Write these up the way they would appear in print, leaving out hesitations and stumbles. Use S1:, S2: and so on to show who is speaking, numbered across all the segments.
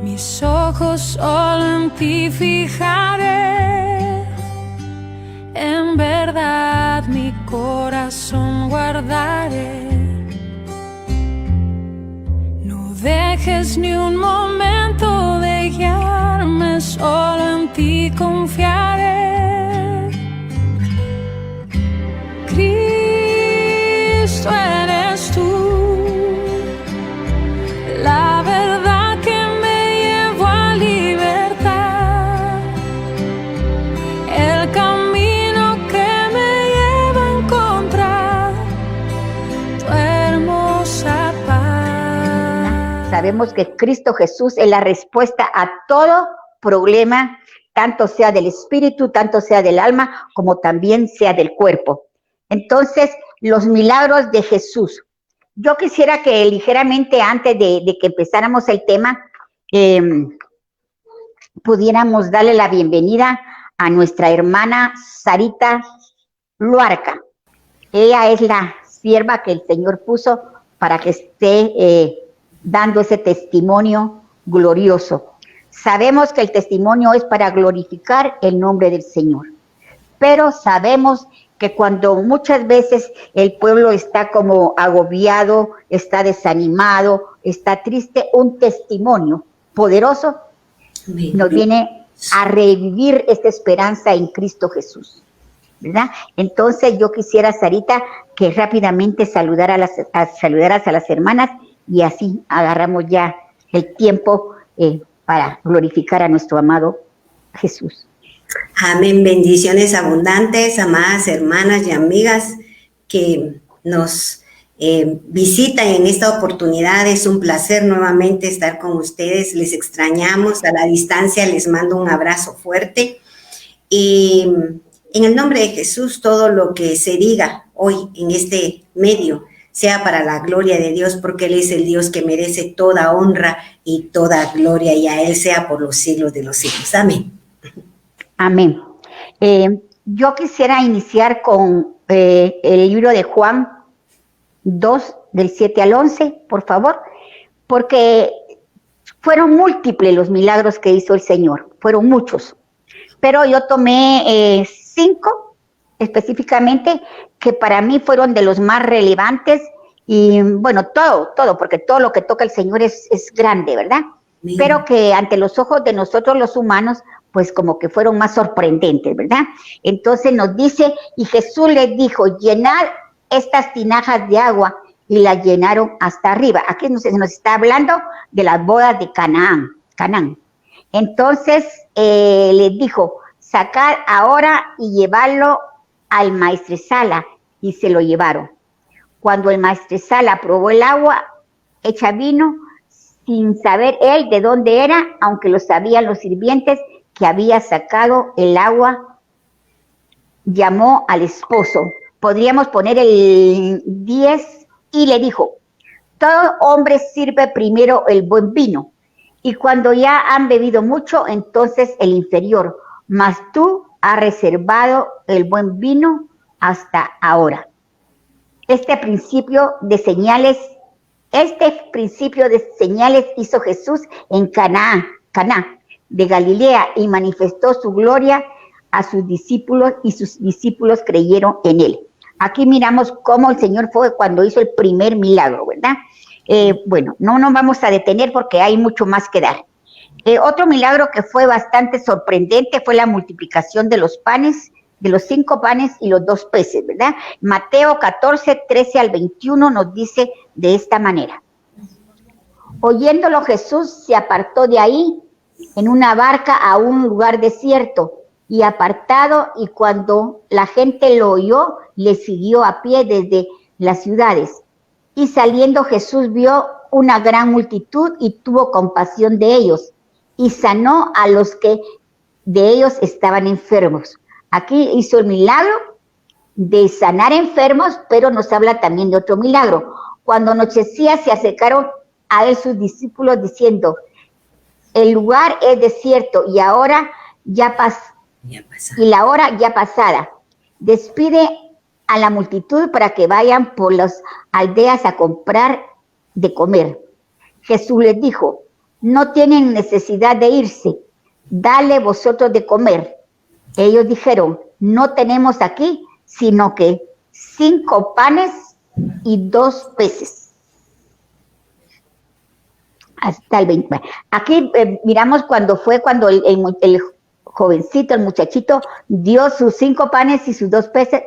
S1: Mis ojos solo en ti fijaré, en verdad mi corazón guardaré. No dejes ni un momento de guiarme, solo en ti confiaré. Cristo eres tú, la verdad que me llevó a libertad, el camino que me lleva a encontrar tu hermosa paz.
S2: Sabemos que Cristo Jesús es la respuesta a todo problema, tanto sea del espíritu, tanto sea del alma, como también sea del cuerpo. Entonces, los milagros de Jesús. Yo quisiera que ligeramente antes de que empezáramos el tema, pudiéramos darle la bienvenida a nuestra hermana Sarita Luarca. Ella es la sierva que el Señor puso para que esté dando ese testimonio glorioso. Sabemos que el testimonio es para glorificar el nombre del Señor, pero sabemos que cuando muchas veces el pueblo está como agobiado, está desanimado, está triste, un testimonio poderoso nos viene a revivir esta esperanza en Cristo Jesús, ¿verdad? Entonces yo quisiera, Sarita, que rápidamente saludaras a las hermanas y así agarramos ya el tiempo para glorificar a nuestro amado Jesús.
S3: Amén, bendiciones abundantes, amadas hermanas y amigas que nos visitan en esta oportunidad. Es un placer nuevamente estar con ustedes, les extrañamos a la distancia, les mando un abrazo fuerte y en el nombre de Jesús todo lo que se diga hoy en este medio sea para la gloria de Dios, porque Él es el Dios que merece toda honra y toda gloria, y a Él sea por los siglos de los siglos. Amén.
S2: Amén. Yo quisiera iniciar con el libro de Juan 2, del 7 al 11, por favor, porque fueron múltiples los milagros que hizo el Señor, fueron muchos, pero yo tomé 5 específicamente que para mí fueron de los más relevantes y bueno, todo, porque todo lo que toca el Señor es grande, ¿verdad? Bien. Pero que ante los ojos de nosotros los humanos pues como que fueron más sorprendentes, ¿verdad? Entonces nos dice, y Jesús les dijo, llenad estas tinajas de agua, y las llenaron hasta arriba. Aquí nos está hablando de las bodas de Canaán. Entonces les dijo, sacad ahora y llevarlo al maestresala, y se lo llevaron. Cuando el maestresala probó el agua hecha vino, sin saber él de dónde era, aunque lo sabían los sirvientes, que había sacado el agua, llamó al esposo. Podríamos poner el 10 y le dijo, todo hombre sirve primero el buen vino, y cuando ya han bebido mucho, entonces el inferior, mas tú has reservado el buen vino hasta ahora. Este principio de señales hizo Jesús en Caná de Galilea, y manifestó su gloria a sus discípulos, y sus discípulos creyeron en él. Aquí miramos cómo el Señor fue cuando hizo el primer milagro, ¿verdad? Bueno, no nos vamos a detener porque hay mucho más que dar. Otro milagro que fue bastante sorprendente fue la multiplicación de los panes, de los 5 panes y los 2 peces, ¿verdad? Mateo 14, 13 al 21 nos dice de esta manera. Oyéndolo Jesús se apartó de ahí en una barca a un lugar desierto y apartado, y cuando la gente lo oyó, le siguió a pie desde las ciudades. Y saliendo Jesús vio una gran multitud y tuvo compasión de ellos, y sanó a los que de ellos estaban enfermos. Aquí hizo el milagro de sanar enfermos, pero nos habla también de otro milagro. Cuando anochecía se acercaron a él sus discípulos diciendo, el lugar es desierto y ahora y la hora ya pasada. Despide a la multitud para que vayan por las aldeas a comprar de comer. Jesús les dijo, no tienen necesidad de irse, dale vosotros de comer. Ellos dijeron, no tenemos aquí, sino que 5 panes y 2 peces. Hasta el 20. Aquí miramos cuando el jovencito, el muchachito, dio sus 5 panes y sus 2 peces,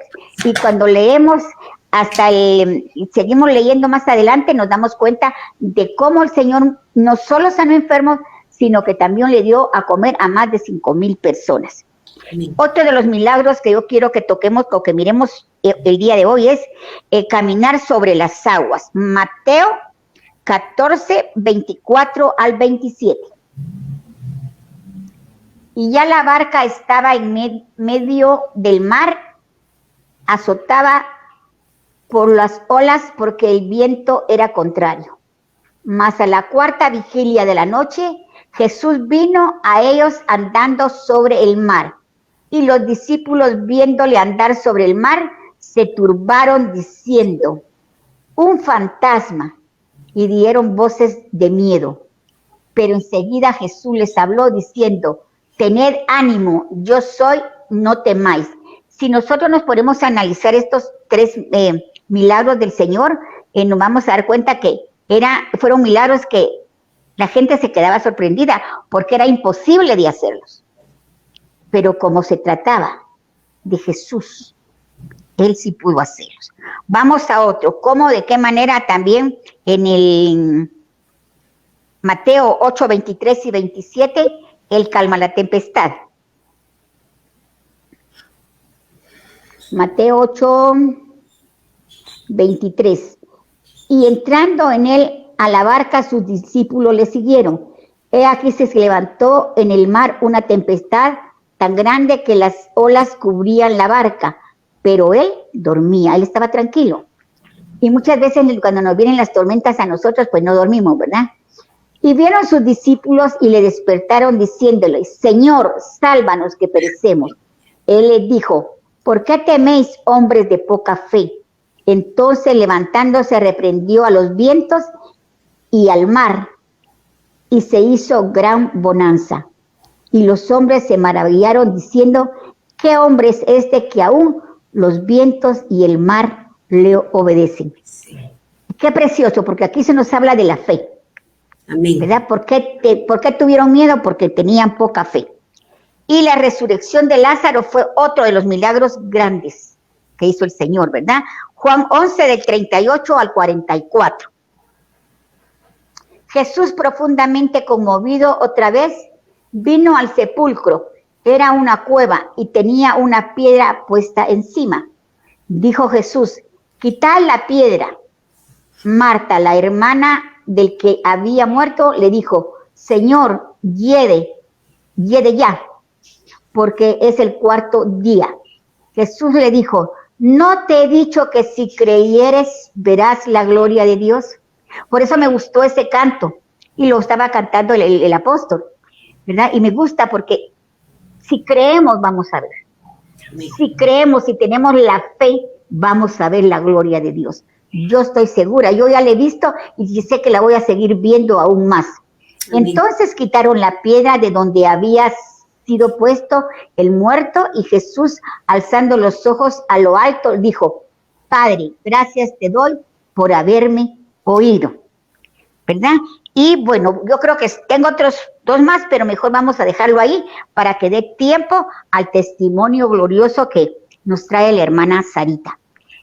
S2: y cuando leemos seguimos leyendo más adelante, nos damos cuenta de cómo el Señor no solo sanó enfermos, sino que también le dio a comer a más de 5,000 personas. Otro de los milagros que yo quiero que toquemos o que miremos el día de hoy es caminar sobre las aguas. Mateo 14, 24 al 27. Y ya la barca estaba en medio del mar, azotada por las olas porque el viento era contrario. Mas a la 4ª vigilia de la noche, Jesús vino a ellos andando sobre el mar. Y los discípulos, viéndole andar sobre el mar, se turbaron diciendo, un fantasma, y dieron voces de miedo. Pero enseguida Jesús les habló diciendo, tened ánimo, yo soy, no temáis. Si nosotros nos ponemos a analizar estos 3 milagros del Señor, nos vamos a dar cuenta que fueron milagros que la gente se quedaba sorprendida porque era imposible de hacerlos. Pero como se trataba de Jesús, Él sí pudo hacerlos. Vamos a otro. ¿Cómo, de qué manera también en el Mateo 8, 23 y 27, Él calma la tempestad? Mateo 8, 23. Y entrando en él a la barca, sus discípulos le siguieron. He aquí se levantó en el mar una tempestad tan grande que las olas cubrían la barca, pero él dormía, él estaba tranquilo. Y muchas veces cuando nos vienen las tormentas a nosotros, pues no dormimos, ¿verdad? Y vieron sus discípulos y le despertaron diciéndole, Señor, sálvanos que perecemos. Él les dijo, ¿por qué teméis, hombres de poca fe? Entonces levantándose reprendió a los vientos y al mar, y se hizo gran bonanza. Y los hombres se maravillaron diciendo, ¿qué hombre es este que aún los vientos y el mar le obedecen? Sí. Qué precioso, porque aquí se nos habla de la fe. Amén. ¿Verdad? ¿Por qué tuvieron miedo? Porque tenían poca fe. Y la resurrección de Lázaro fue otro de los milagros grandes que hizo el Señor, ¿verdad? Juan 11, del 38 al 44. Jesús, profundamente conmovido otra vez, vino al sepulcro. Era una cueva y tenía una piedra puesta encima. Dijo Jesús, quitad la piedra. Marta, la hermana del que había muerto, le dijo, Señor, hiede ya, porque es el 4º día. Jesús le dijo, ¿no te he dicho que si creyeres verás la gloria de Dios? Por eso me gustó ese canto, y lo estaba cantando el apóstol, ¿verdad? Y me gusta porque si creemos, vamos a ver. Si creemos, si tenemos la fe, vamos a ver la gloria de Dios. Yo estoy segura, yo ya la he visto y sé que la voy a seguir viendo aún más. Amén. Entonces quitaron la piedra de donde había sido puesto el muerto, y Jesús, alzando los ojos a lo alto, dijo, Padre, gracias te doy por haberme oído, ¿verdad? Y bueno, yo creo que tengo otros 2 más, pero mejor vamos a dejarlo ahí para que dé tiempo al testimonio glorioso que nos trae la hermana Sarita.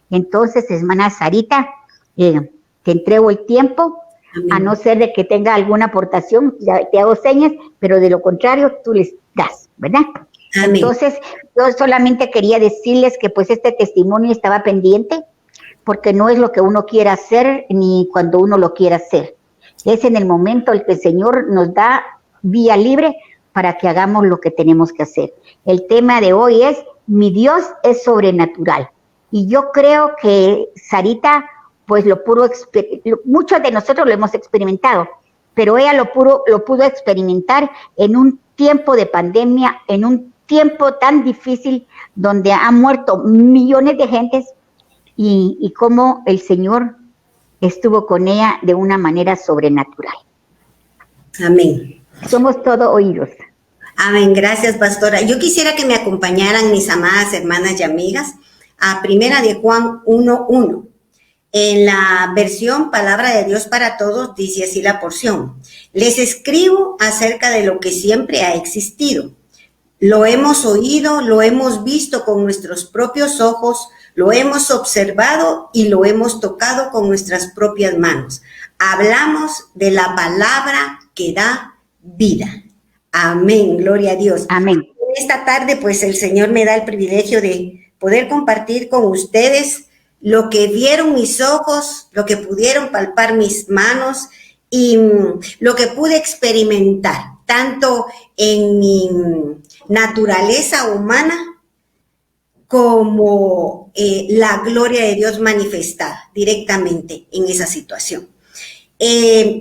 S2: Entonces, hermana Sarita, te entrego el tiempo. Amén. A no ser de que tenga alguna aportación, ya te hago señas, pero de lo contrario, tú les das, ¿verdad? Amén. Entonces, yo solamente quería decirles que pues este testimonio estaba pendiente, porque no es lo que uno quiera hacer, ni cuando uno lo quiera hacer. Es en el momento en que el Señor nos da vía libre para que hagamos lo que tenemos que hacer. El tema de hoy es, mi Dios es sobrenatural. Y yo creo que Sarita, pues muchos de nosotros lo hemos experimentado, pero ella lo pudo experimentar en un tiempo de pandemia, en un tiempo tan difícil donde han muerto millones de gentes, y cómo el Señor estuvo con ella de una manera sobrenatural.
S3: Amén.
S2: Somos todo oídos.
S3: Amén. Gracias, pastora. Yo quisiera que me acompañaran mis amadas hermanas y amigas a Primera de Juan 1:1. En la versión Palabra de Dios para Todos dice así la porción. Les escribo acerca de lo que siempre ha existido. Lo hemos oído, lo hemos visto con nuestros propios ojos, lo hemos observado y lo hemos tocado con nuestras propias manos. Hablamos de la palabra que da vida. Amén, gloria a Dios.
S2: Amén.
S3: Esta tarde, pues el Señor me da el privilegio de poder compartir con ustedes lo que vieron mis ojos, lo que pudieron palpar mis manos y lo que pude experimentar, tanto en mi naturaleza humana como la gloria de Dios manifestada directamente en esa situación.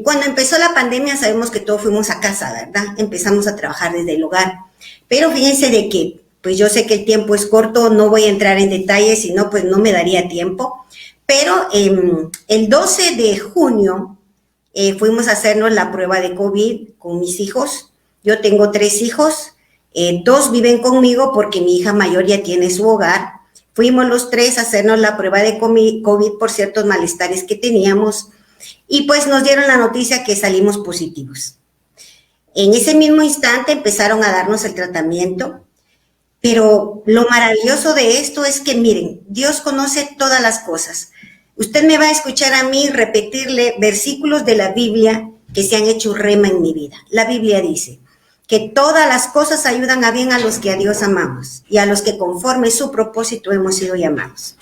S3: Cuando empezó la pandemia sabemos que todos fuimos a casa, ¿verdad? Empezamos a trabajar desde el hogar, pero fíjense de que, pues yo sé que el tiempo es corto, no voy a entrar en detalles, si no, pues no me daría tiempo, pero el 12 de junio fuimos a hacernos la prueba de COVID con mis hijos. Yo tengo 3 hijos, 2 viven conmigo porque mi hija mayor ya tiene su hogar. Fuimos los 3 a hacernos la prueba de COVID por ciertos malestares que teníamos y pues nos dieron la noticia que salimos positivos. En ese mismo instante empezaron a darnos el tratamiento, pero lo maravilloso de esto es que miren, Dios conoce todas las cosas. Usted me va a escuchar a mí repetirle versículos de la Biblia que se han hecho rema en mi vida. La Biblia dice que todas las cosas ayudan a bien a los que a Dios amamos y a los que conforme su propósito hemos sido llamados.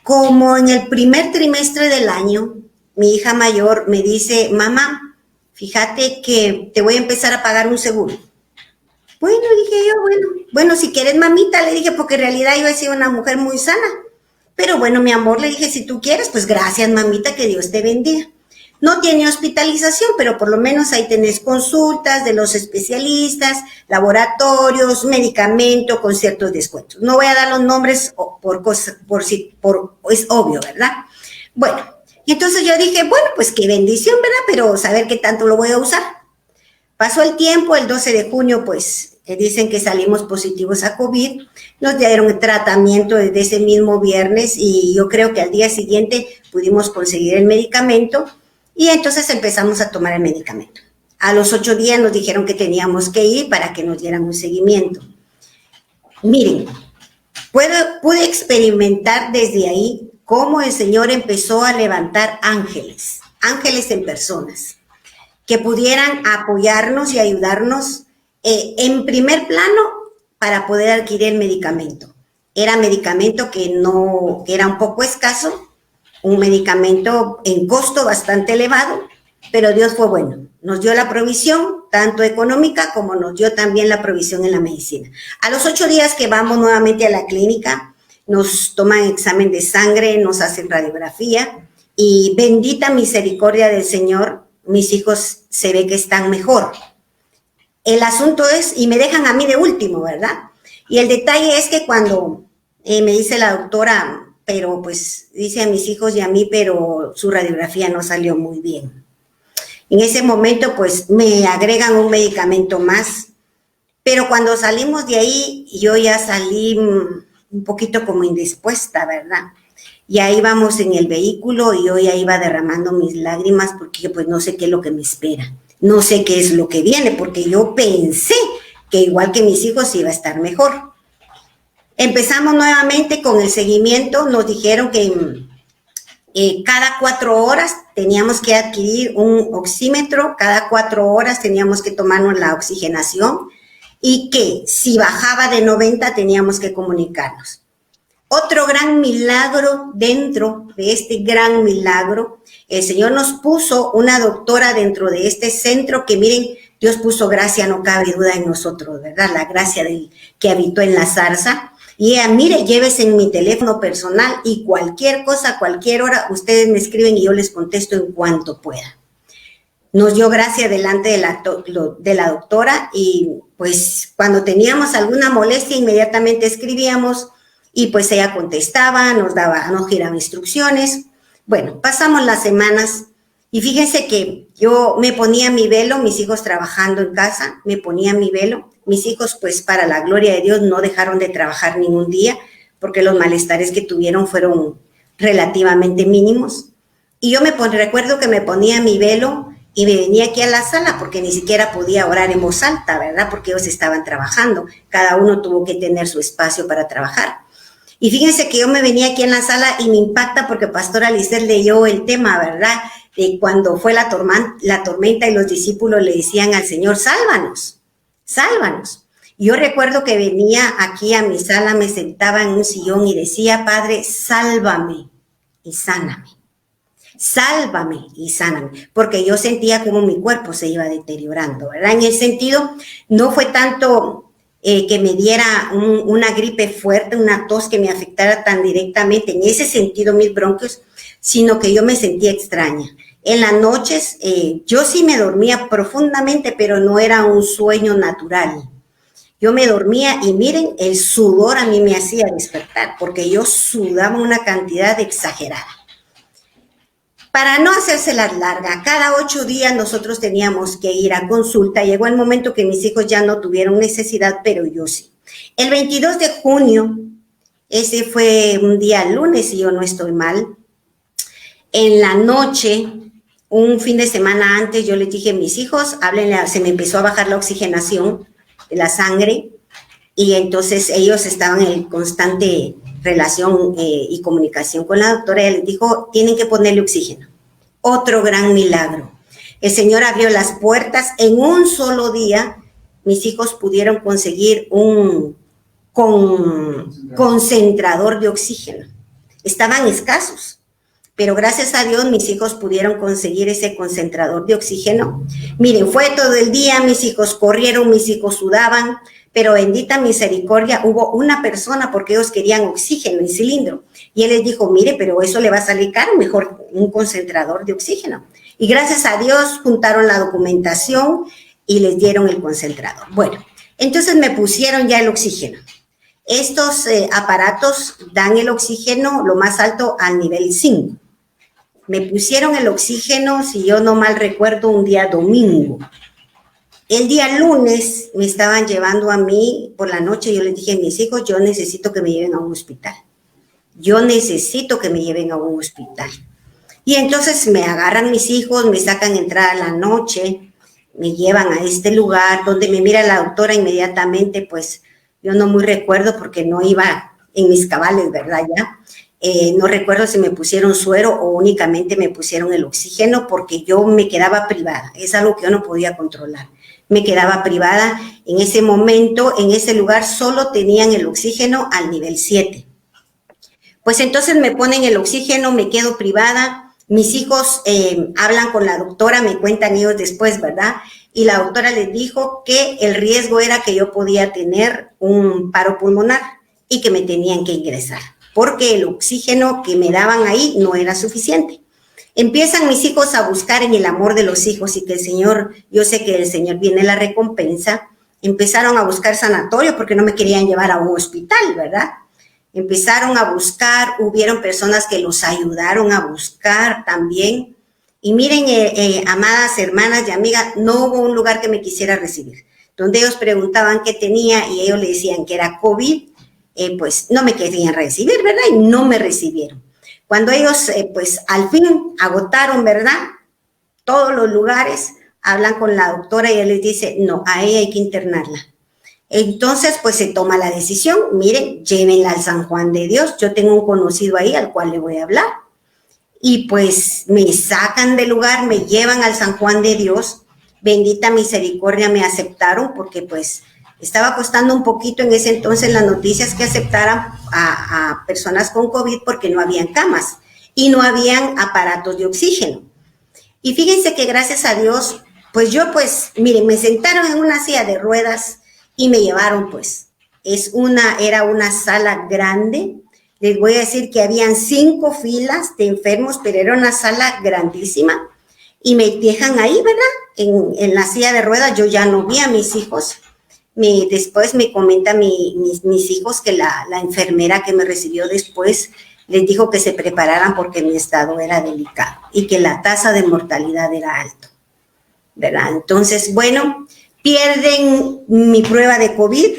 S3: Como en el primer trimestre del año, mi hija mayor me dice, mamá, fíjate que te voy a empezar a pagar un seguro. Bueno, dije yo, bueno, si quieres, mamita, le dije, porque en realidad yo he sido una mujer muy sana. Pero bueno, mi amor, le dije, si tú quieres, pues gracias, mamita, que Dios te bendiga. No tiene hospitalización, pero por lo menos ahí tenés consultas de los especialistas, laboratorios, medicamento con ciertos descuentos. No voy a dar los nombres es obvio, ¿verdad? Bueno, y entonces yo dije, bueno, pues qué bendición, ¿verdad? Pero saber qué tanto lo voy a usar. Pasó el tiempo, el 12 de junio, pues dicen que salimos positivos a COVID, nos dieron el tratamiento desde ese mismo viernes y yo creo que al día siguiente pudimos conseguir el medicamento y entonces empezamos a tomar el medicamento. A los 8 días nos dijeron que teníamos que ir para que nos dieran un seguimiento. Miren, pude experimentar desde ahí cómo el Señor empezó a levantar ángeles en personas, que pudieran apoyarnos y ayudarnos en primer plano para poder adquirir el medicamento. Era medicamento que era un poco escaso, un medicamento en costo bastante elevado, pero Dios fue bueno. Nos dio la provisión, tanto económica como nos dio también la provisión en la medicina. A los 8 días que vamos nuevamente a la clínica, nos toman examen de sangre, nos hacen radiografía y bendita misericordia del Señor, mis hijos se ve que están mejor. El asunto es, y me dejan a mí de último, ¿verdad? Y el detalle es que cuando me dice la doctora, pero pues dice a mis hijos y a mí, pero su radiografía no salió muy bien. En ese momento, pues me agregan un medicamento más, pero cuando salimos de ahí, yo ya salí un poquito como indispuesta, ¿verdad? Y ahí vamos en el vehículo y yo ya iba derramando mis lágrimas porque pues no sé qué es lo que me espera, no sé qué es lo que viene, porque yo pensé que igual que mis hijos iba a estar mejor. Empezamos nuevamente con el seguimiento, nos dijeron que cada 4 horas teníamos que adquirir un oxímetro, cada 4 horas teníamos que tomarnos la oxigenación y que si bajaba de 90 teníamos que comunicarnos. Otro gran milagro dentro de este gran milagro, el Señor nos puso una doctora dentro de este centro que miren, Dios puso gracia, no cabe duda en nosotros, ¿verdad? La gracia del que habitó en la zarza. Y ella, mire, llévese en mi teléfono personal y cualquier cosa, cualquier hora, ustedes me escriben y yo les contesto en cuanto pueda. Nos dio gracia delante de la doctora y pues cuando teníamos alguna molestia inmediatamente escribíamos y pues ella contestaba, nos giraba instrucciones. Bueno, pasamos las semanas Y fíjense que yo me ponía mi velo, mis hijos trabajando en casa, me ponía mi velo. Mis hijos, pues para la gloria de Dios, no dejaron de trabajar ningún día porque los malestares que tuvieron fueron relativamente mínimos. Y yo recuerdo que me ponía mi velo y me venía aquí a la sala porque ni siquiera podía orar en voz alta, ¿verdad? Porque ellos estaban trabajando. Cada uno tuvo que tener su espacio para trabajar. Y fíjense que yo me venía aquí en la sala y me impacta porque Pastora Lisset leyó el tema, ¿verdad? De cuando fue la tormenta y los discípulos le decían al Señor, sálvanos, sálvanos. Yo recuerdo que venía aquí a mi sala, me sentaba en un sillón y decía, Padre, sálvame y sáname. Sálvame y sáname, porque yo sentía como mi cuerpo se iba deteriorando, ¿verdad? En el sentido, no fue tanto que me diera una gripe fuerte, una tos que me afectara tan directamente, en ese sentido mis bronquios, sino que yo me sentía extraña. En las noches yo sí me dormía profundamente, pero no era un sueño natural. Yo me dormía y miren, el sudor a mí me hacía despertar, porque yo sudaba una cantidad exagerada. Para no hacérselas larga, cada 8 días nosotros teníamos que ir a consulta. Llegó el momento que mis hijos ya no tuvieron necesidad, pero yo sí. El 22 de junio, ese fue un día lunes, si yo no estoy mal, en la noche, un fin de semana antes, yo les dije a mis hijos, háblenle, se me empezó a bajar la oxigenación de la sangre, y entonces ellos estaban en constante relación y comunicación con la doctora. Ella les dijo, tienen que ponerle oxígeno. Otro gran milagro. El Señor abrió las puertas. En un solo día, mis hijos pudieron conseguir un concentrador de oxígeno. Estaban escasos, pero gracias a Dios mis hijos pudieron conseguir ese concentrador de oxígeno. Miren, fue todo el día, mis hijos corrieron, mis hijos sudaban, pero bendita misericordia, hubo una persona porque ellos querían oxígeno en cilindro. Y él les dijo, mire, pero eso le va a salir caro, mejor un concentrador de oxígeno. Y gracias a Dios juntaron la documentación y les dieron el concentrador. Bueno, entonces me pusieron ya el oxígeno. Estos aparatos dan el oxígeno lo más alto al nivel 5. Me pusieron el oxígeno, si yo no mal recuerdo, un día domingo. El día lunes me estaban llevando a mí por la noche. Yo les dije a mis hijos, yo necesito que me lleven a un hospital. Yo necesito que me lleven a un hospital. Y entonces me agarran mis hijos, me sacan entrada a la noche, me llevan a este lugar donde me mira la doctora inmediatamente. Pues yo no muy recuerdo porque no iba en mis cabales, ¿verdad? Ya. No recuerdo si me pusieron suero o únicamente me pusieron el oxígeno porque yo me quedaba privada. Es algo que yo no podía controlar. Me quedaba privada. En ese momento, en ese lugar, solo tenían el oxígeno al nivel 7. Pues entonces me ponen el oxígeno, me quedo privada. Mis hijos hablan con la doctora, me cuentan ellos después, ¿verdad? Y la doctora les dijo que el riesgo era que yo podía tener un paro pulmonar y que me tenían que ingresar, porque el oxígeno que me daban ahí no era suficiente. Empiezan mis hijos a buscar en el amor de los hijos y que el Señor, yo sé que del Señor viene la recompensa. Empezaron a buscar sanatorio porque no me querían llevar a un hospital, ¿verdad? Empezaron a buscar, hubieron personas que los ayudaron a buscar también. Y miren, amadas hermanas y amigas, no hubo un lugar que me quisiera recibir. Donde ellos preguntaban qué tenía y ellos le decían que era COVID, pues no me querían recibir, ¿verdad? Y no me recibieron. Cuando ellos, pues al fin agotaron, ¿verdad? Todos los lugares, hablan con la doctora y ella les dice, no, a ella hay que internarla. Entonces, pues se toma la decisión, miren, llévenla al San Juan de Dios. Yo tengo un conocido ahí al cual le voy a hablar. Y pues me sacan del lugar, me llevan al San Juan de Dios. Bendita misericordia, me aceptaron porque pues estaba costando un poquito en ese entonces las noticias que aceptaran a personas con COVID porque no habían camas y no habían aparatos de oxígeno. Y fíjense que gracias a Dios, pues yo pues, miren, me sentaron en una silla de ruedas y me llevaron pues, era una sala grande. Les voy a decir que habían 5 filas de enfermos, pero era una sala grandísima y me dejan ahí, ¿verdad? En la silla de ruedas. Yo ya no vi a mis hijos. Después me comentan mis hijos que la enfermera que me recibió después les dijo que se prepararan porque mi estado era delicado y que la tasa de mortalidad era alta, ¿verdad? Entonces, bueno, pierden mi prueba de COVID,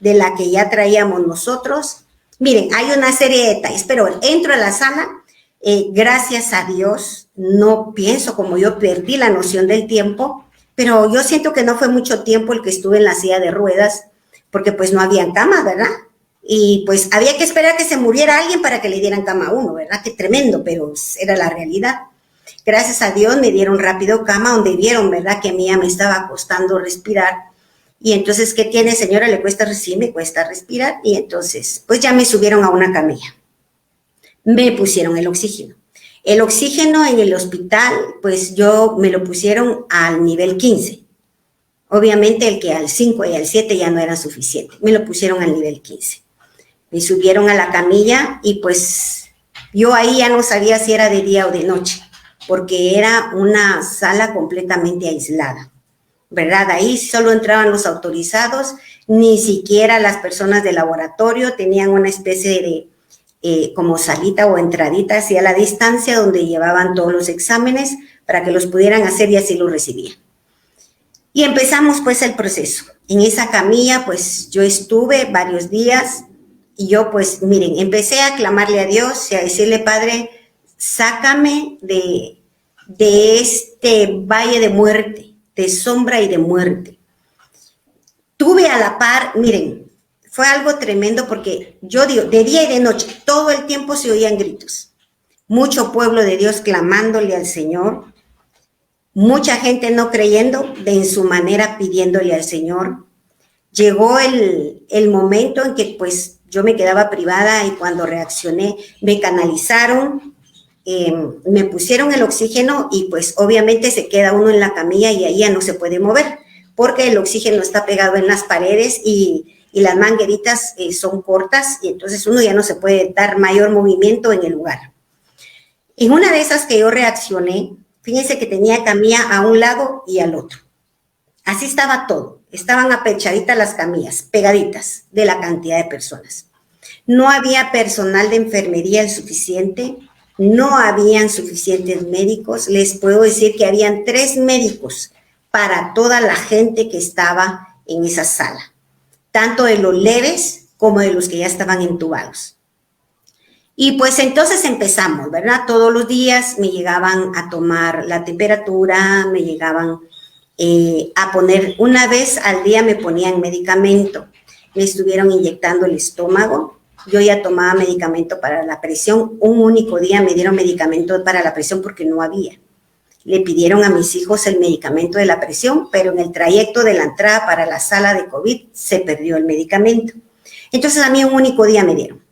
S3: de la que ya traíamos nosotros. Miren, hay una serie de detalles, pero entro a la sala, gracias a Dios, no pienso como yo perdí la noción del tiempo, pero yo siento que no fue mucho tiempo el que estuve en la silla de ruedas, porque pues no había cama, ¿verdad? Y pues había que esperar que se muriera alguien para que le dieran cama a uno, ¿verdad? Qué tremendo, pero era la realidad. Gracias a Dios me dieron rápido cama, donde vieron, ¿verdad? Que a mí ya me estaba costando respirar. Y entonces, ¿qué tiene, señora? ¿Le cuesta? Sí, me cuesta respirar. Y entonces, pues ya me subieron a una camilla. Me pusieron el oxígeno. El oxígeno en el hospital, pues yo me lo pusieron al nivel 15. Obviamente el que al 5 y al 7 ya no era suficiente. Me lo pusieron al nivel 15. Me subieron a la camilla y pues yo ahí ya no sabía si era de día o de noche, porque era una sala completamente aislada, ¿verdad? Ahí solo entraban los autorizados, ni siquiera las personas del laboratorio, tenían una especie de como salita o entradita hacia la distancia donde llevaban todos los exámenes para que los pudieran hacer y así los recibían. Y empezamos pues el proceso. En esa camilla pues yo estuve varios días y yo pues miren, empecé a clamarle a Dios y a decirle, Padre, sácame de este valle de muerte, de sombra y de muerte. Tuve a la par, miren, fue algo tremendo porque yo digo, de día y de noche, todo el tiempo se oían gritos. Mucho pueblo de Dios clamándole al Señor, mucha gente no creyendo, de en su manera pidiéndole al Señor. Llegó el momento en que pues yo me quedaba privada y cuando reaccioné me canalizaron, me pusieron el oxígeno y pues obviamente se queda uno en la camilla y ahí ya no se puede mover porque el oxígeno está pegado en las paredes y las mangueritas son cortas y entonces uno ya no se puede dar mayor movimiento en el lugar. En una de esas que yo reaccioné, fíjense que tenía camilla a un lado y al otro. Así estaba todo. Estaban apechaditas las camillas, pegaditas de la cantidad de personas. No había personal de enfermería el suficiente, no habían suficientes médicos. Les puedo decir que habían 3 médicos para toda la gente que estaba en esa sala, tanto de los leves como de los que ya estaban entubados. Y pues entonces empezamos, ¿verdad? Todos los días me llegaban a tomar la temperatura, me llegaban a poner, una vez al día me ponían medicamento, me estuvieron inyectando el estómago, yo ya tomaba medicamento para la presión, un único día me dieron medicamento para la presión porque no había. Le pidieron a mis hijos el medicamento de la presión, pero en el trayecto de la entrada para la sala de COVID se perdió el medicamento. Entonces a mí un único día me dieron.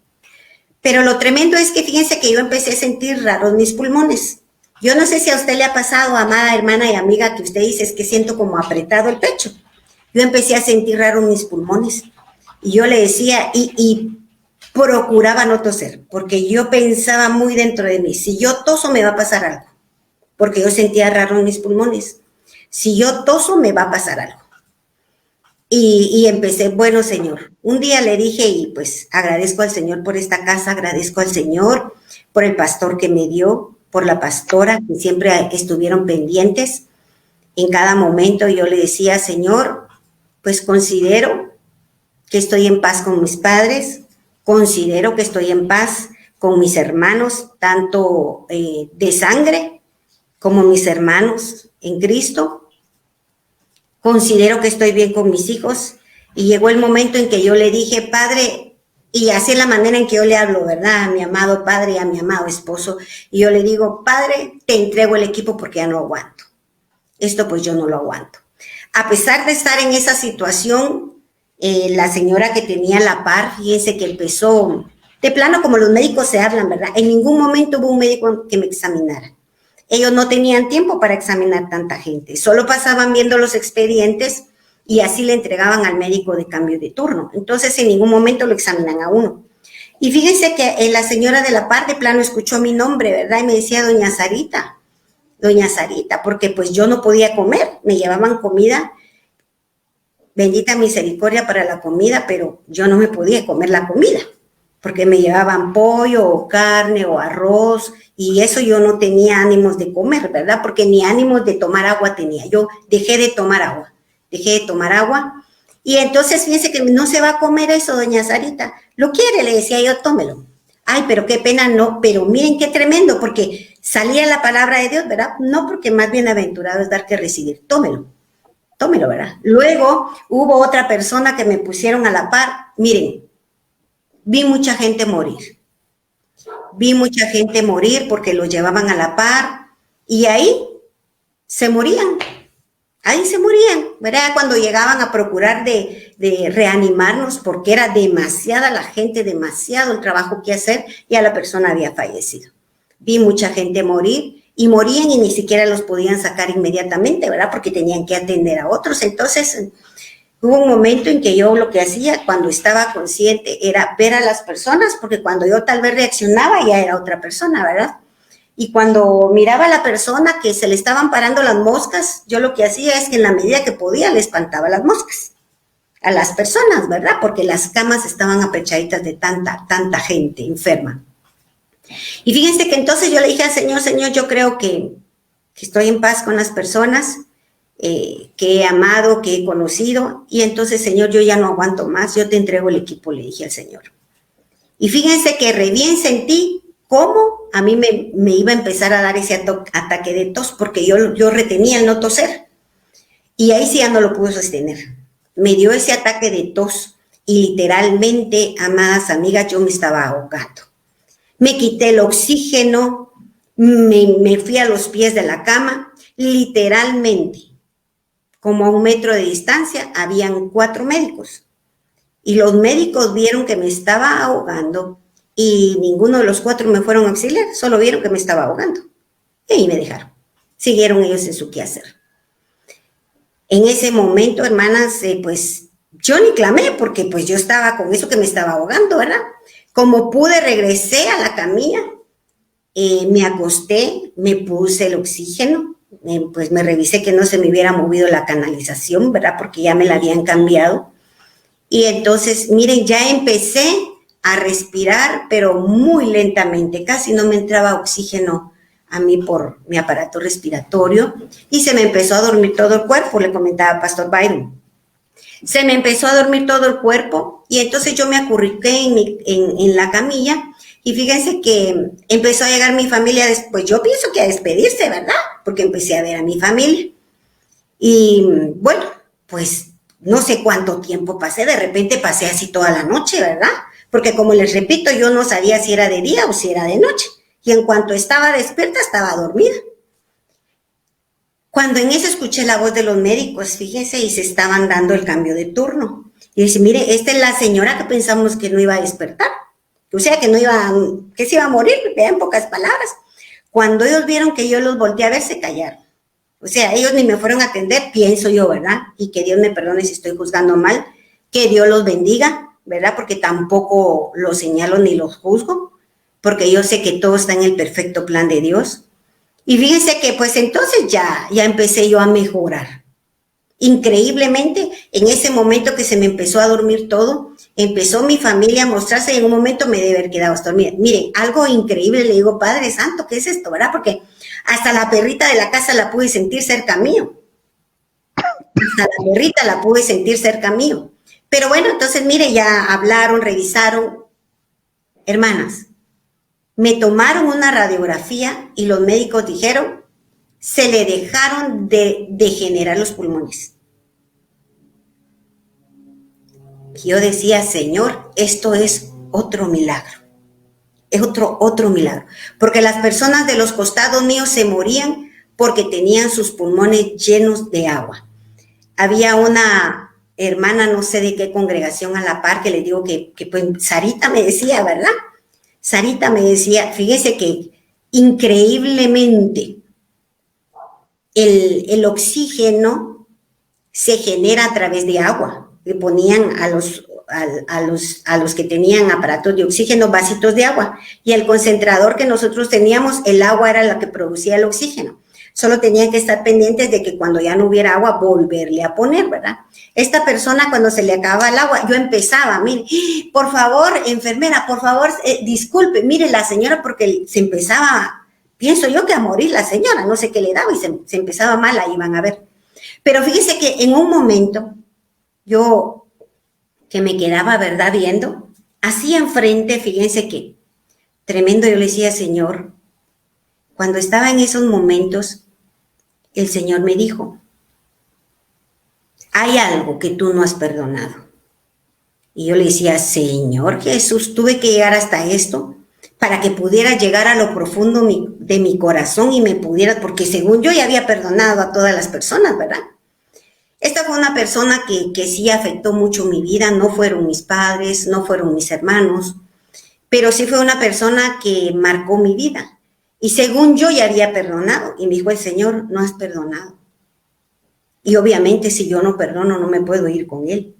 S3: Pero lo tremendo es que fíjense que yo empecé a sentir raros mis pulmones. Yo no sé si a usted le ha pasado, amada hermana y amiga, que usted dice es que siento como apretado el pecho. Yo empecé a sentir raros mis pulmones y yo le decía y procuraba no toser porque yo pensaba muy dentro de mí, si yo toso me va a pasar algo, porque yo sentía raro en mis pulmones. Si yo toso me va a pasar algo. Y empecé, bueno, Señor, un día le dije y pues agradezco al Señor por esta casa, agradezco al Señor por el pastor que me dio, por la pastora que siempre estuvieron pendientes en cada momento. Yo le decía, Señor, pues considero que estoy en paz con mis padres, considero que estoy en paz con mis hermanos, tanto de sangre como mis hermanos en Cristo. Considero que estoy bien con mis hijos y llegó el momento en que yo le dije, Padre, y así es la manera en que yo le hablo, ¿verdad? A mi amado padre y a mi amado esposo. Y yo le digo, Padre, te entrego el equipo porque ya no aguanto. Esto pues yo no lo aguanto. A pesar de estar en esa situación, la señora que tenía la par, fíjense que empezó, de plano como los médicos se hablan, ¿verdad? En ningún momento hubo un médico que me examinara. Ellos no tenían tiempo para examinar tanta gente. Solo pasaban viendo los expedientes y así le entregaban al médico de cambio de turno. Entonces, en ningún momento lo examinan a uno. Y fíjense que la señora de la par de plano escuchó mi nombre, ¿verdad? Y me decía doña Sarita, porque pues yo no podía comer, me llevaban comida, bendita misericordia para la comida, pero yo no me podía comer la comida. porque me llevaban pollo o carne o arroz, y eso yo no tenía ánimos de comer, ¿verdad? Porque ni ánimos de tomar agua tenía. Yo dejé de tomar agua, y entonces fíjense que no se va a comer eso, doña Sarita. ¿Lo quiere? Le decía yo, tómelo. Ay, pero qué pena, no, pero miren qué tremendo, porque salía la palabra de Dios, ¿verdad? No, porque más bienaventurado es dar que recibir. Tómelo, ¿verdad? Luego hubo otra persona que me pusieron a la par. Miren, vi mucha gente morir porque los llevaban a la par y ahí se morían, ¿verdad? Cuando llegaban a procurar de reanimarnos porque era demasiada la gente, demasiado el trabajo que hacer, ya la persona había fallecido. Vi mucha gente morir y morían y ni siquiera los podían sacar inmediatamente, ¿verdad? Porque tenían que atender a otros. Entonces, hubo un momento en que yo lo que hacía cuando estaba consciente era ver a las personas, porque cuando yo tal vez reaccionaba ya era otra persona, ¿verdad? Y cuando miraba a la persona que se le estaban parando las moscas, yo lo que hacía es que en la medida que podía le espantaba las moscas a las personas, ¿verdad? Porque las camas estaban apechaditas de tanta gente enferma. Y fíjense que entonces yo le dije al Señor, Señor, yo creo que estoy en paz con las personas, que he amado, que he conocido, y entonces, Señor, yo ya no aguanto más, yo te entrego el equipo, le dije al Señor. Y fíjense que re bien sentí cómo a mí me iba a empezar a dar ese ataque de tos, porque yo retenía el no toser, y ahí sí ya no lo pude sostener. Me dio ese ataque de tos, y literalmente, amadas amigas, yo me estaba ahogando. Me quité el oxígeno, me fui a los pies de la cama, literalmente, como a 1 metro de distancia, habían 4 médicos. Y los médicos vieron que me estaba ahogando y ninguno de los 4 me fueron a auxiliar, solo vieron que me estaba ahogando. Y ahí me dejaron. Siguieron ellos en su quehacer. En ese momento, hermanas, pues yo ni clamé porque pues yo estaba con eso que me estaba ahogando, ¿verdad? Como pude, regresé a la camilla, me acosté, me puse el oxígeno, pues me revisé que no se me hubiera movido la canalización, ¿verdad? Porque ya me la habían cambiado. Y entonces, miren, ya empecé a respirar, pero muy lentamente, casi no me entraba oxígeno a mí por mi aparato respiratorio y se me empezó a dormir todo el cuerpo, le comentaba Pastor Byron. Se me empezó a dormir todo el cuerpo y entonces yo me acurruqué en la camilla y fíjense que empezó a llegar mi familia después, yo pienso que a despedirse, ¿verdad? Porque empecé a ver a mi familia. Y bueno, pues no sé cuánto tiempo pasé, de repente pasé así toda la noche, ¿verdad? Porque como les repito, yo no sabía si era de día o si era de noche. Y en cuanto estaba despierta, estaba dormida. Cuando en eso escuché la voz de los médicos, fíjense, y se estaban dando el cambio de turno. Y dice, mire, esta es la señora que pensamos que no iba a despertar. O sea, que se iba a morir, en pocas palabras. Cuando ellos vieron que yo los volteé a ver, se callaron. O sea, ellos ni me fueron a atender, pienso yo, ¿verdad? Y que Dios me perdone si estoy juzgando mal, que Dios los bendiga, ¿verdad? Porque tampoco los señalo ni los juzgo, porque yo sé que todo está en el perfecto plan de Dios. Y fíjense que pues entonces ya empecé yo a mejorar. Increíblemente, en ese momento que se me empezó a dormir todo, empezó mi familia a mostrarse y en un momento me debe haber quedado hasta dormida. Miren, algo increíble, le digo, Padre Santo, ¿qué es esto, verdad? Porque hasta la perrita de la casa la pude sentir cerca mío. Hasta la perrita la pude sentir cerca mío. Pero bueno, entonces, mire, ya hablaron, revisaron. Hermanas, me tomaron una radiografía y los médicos dijeron, se le dejaron de degenerar los pulmones. Yo decía, Señor, esto es otro milagro. Es otro milagro. Porque las personas de los costados míos se morían porque tenían sus pulmones llenos de agua. Había una hermana, no sé de qué congregación a la par, que le digo que pues Sarita me decía, ¿verdad? Sarita me decía, fíjese que increíblemente el oxígeno se genera a través de agua. Le ponían a los que tenían aparatos de oxígeno vasitos de agua y el concentrador que nosotros teníamos, el agua era la que producía el oxígeno. Solo tenían que estar pendientes de que cuando ya no hubiera agua, volverle a poner, ¿verdad? Esta persona, cuando se le acababa el agua, yo empezaba, mire, por favor, enfermera, por favor, disculpe, mire la señora, porque se empezaba, pienso yo que a morir la señora, no sé qué le daba, y se empezaba mal, ahí van a ver. Pero fíjese que en un momento, yo que me quedaba, ¿verdad?, viendo, así enfrente, fíjense que tremendo, yo le decía, Señor, cuando estaba en esos momentos, el Señor me dijo, hay algo que tú no has perdonado. Y yo le decía, Señor Jesús, tuve que llegar hasta esto para que pudiera llegar a lo profundo de mi corazón y me pudiera, porque según yo ya había perdonado a todas las personas, ¿verdad? Esta fue una persona que sí afectó mucho mi vida, no fueron mis padres, no fueron mis hermanos, pero sí fue una persona que marcó mi vida. Y según yo ya había perdonado, y me dijo el Señor, no has perdonado. Y obviamente si yo no perdono, no me puedo ir con Él.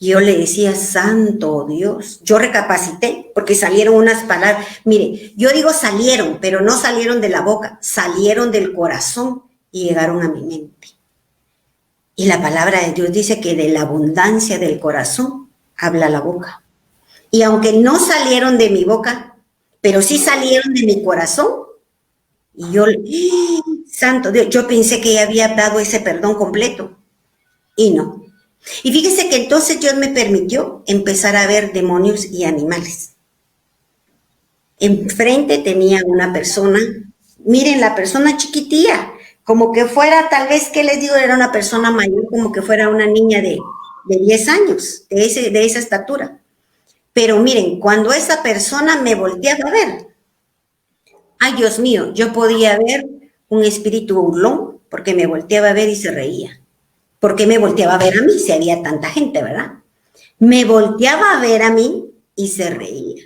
S3: Y yo le decía, santo Dios, yo recapacité, porque salieron unas palabras, mire, yo digo salieron, pero no salieron de la boca, salieron del corazón y llegaron a mi mente. Y la palabra de Dios dice que de la abundancia del corazón habla la boca. Y aunque no salieron de mi boca, pero sí salieron de mi corazón, y yo, santo Dios, yo pensé que ya había dado ese perdón completo, y no. Y fíjese que entonces Dios me permitió empezar a ver demonios y animales. Enfrente tenía una persona, miren, la persona chiquitilla, como que fuera, tal vez, ¿qué les digo? Era una persona mayor, como que fuera una niña de 10 años, de esa estatura. Pero miren, cuando esa persona me volteaba a ver, ay Dios mío, yo podía ver un espíritu burlón, porque me volteaba a ver y se reía. ¿Por qué me volteaba a ver a mí si había tanta gente, verdad? Me volteaba a ver a mí y se reía.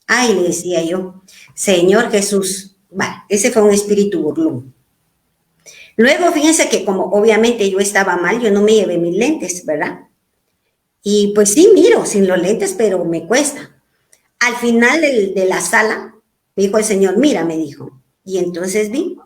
S3: Ay, le decía yo, Señor Jesús, vale, ese fue un espíritu burlón. Luego, fíjense que como obviamente yo estaba mal, yo no me llevé mis lentes, ¿verdad? Y pues sí, miro sin los lentes, pero me cuesta. Al final de la sala, me dijo el Señor, mira, me dijo. Y entonces vi.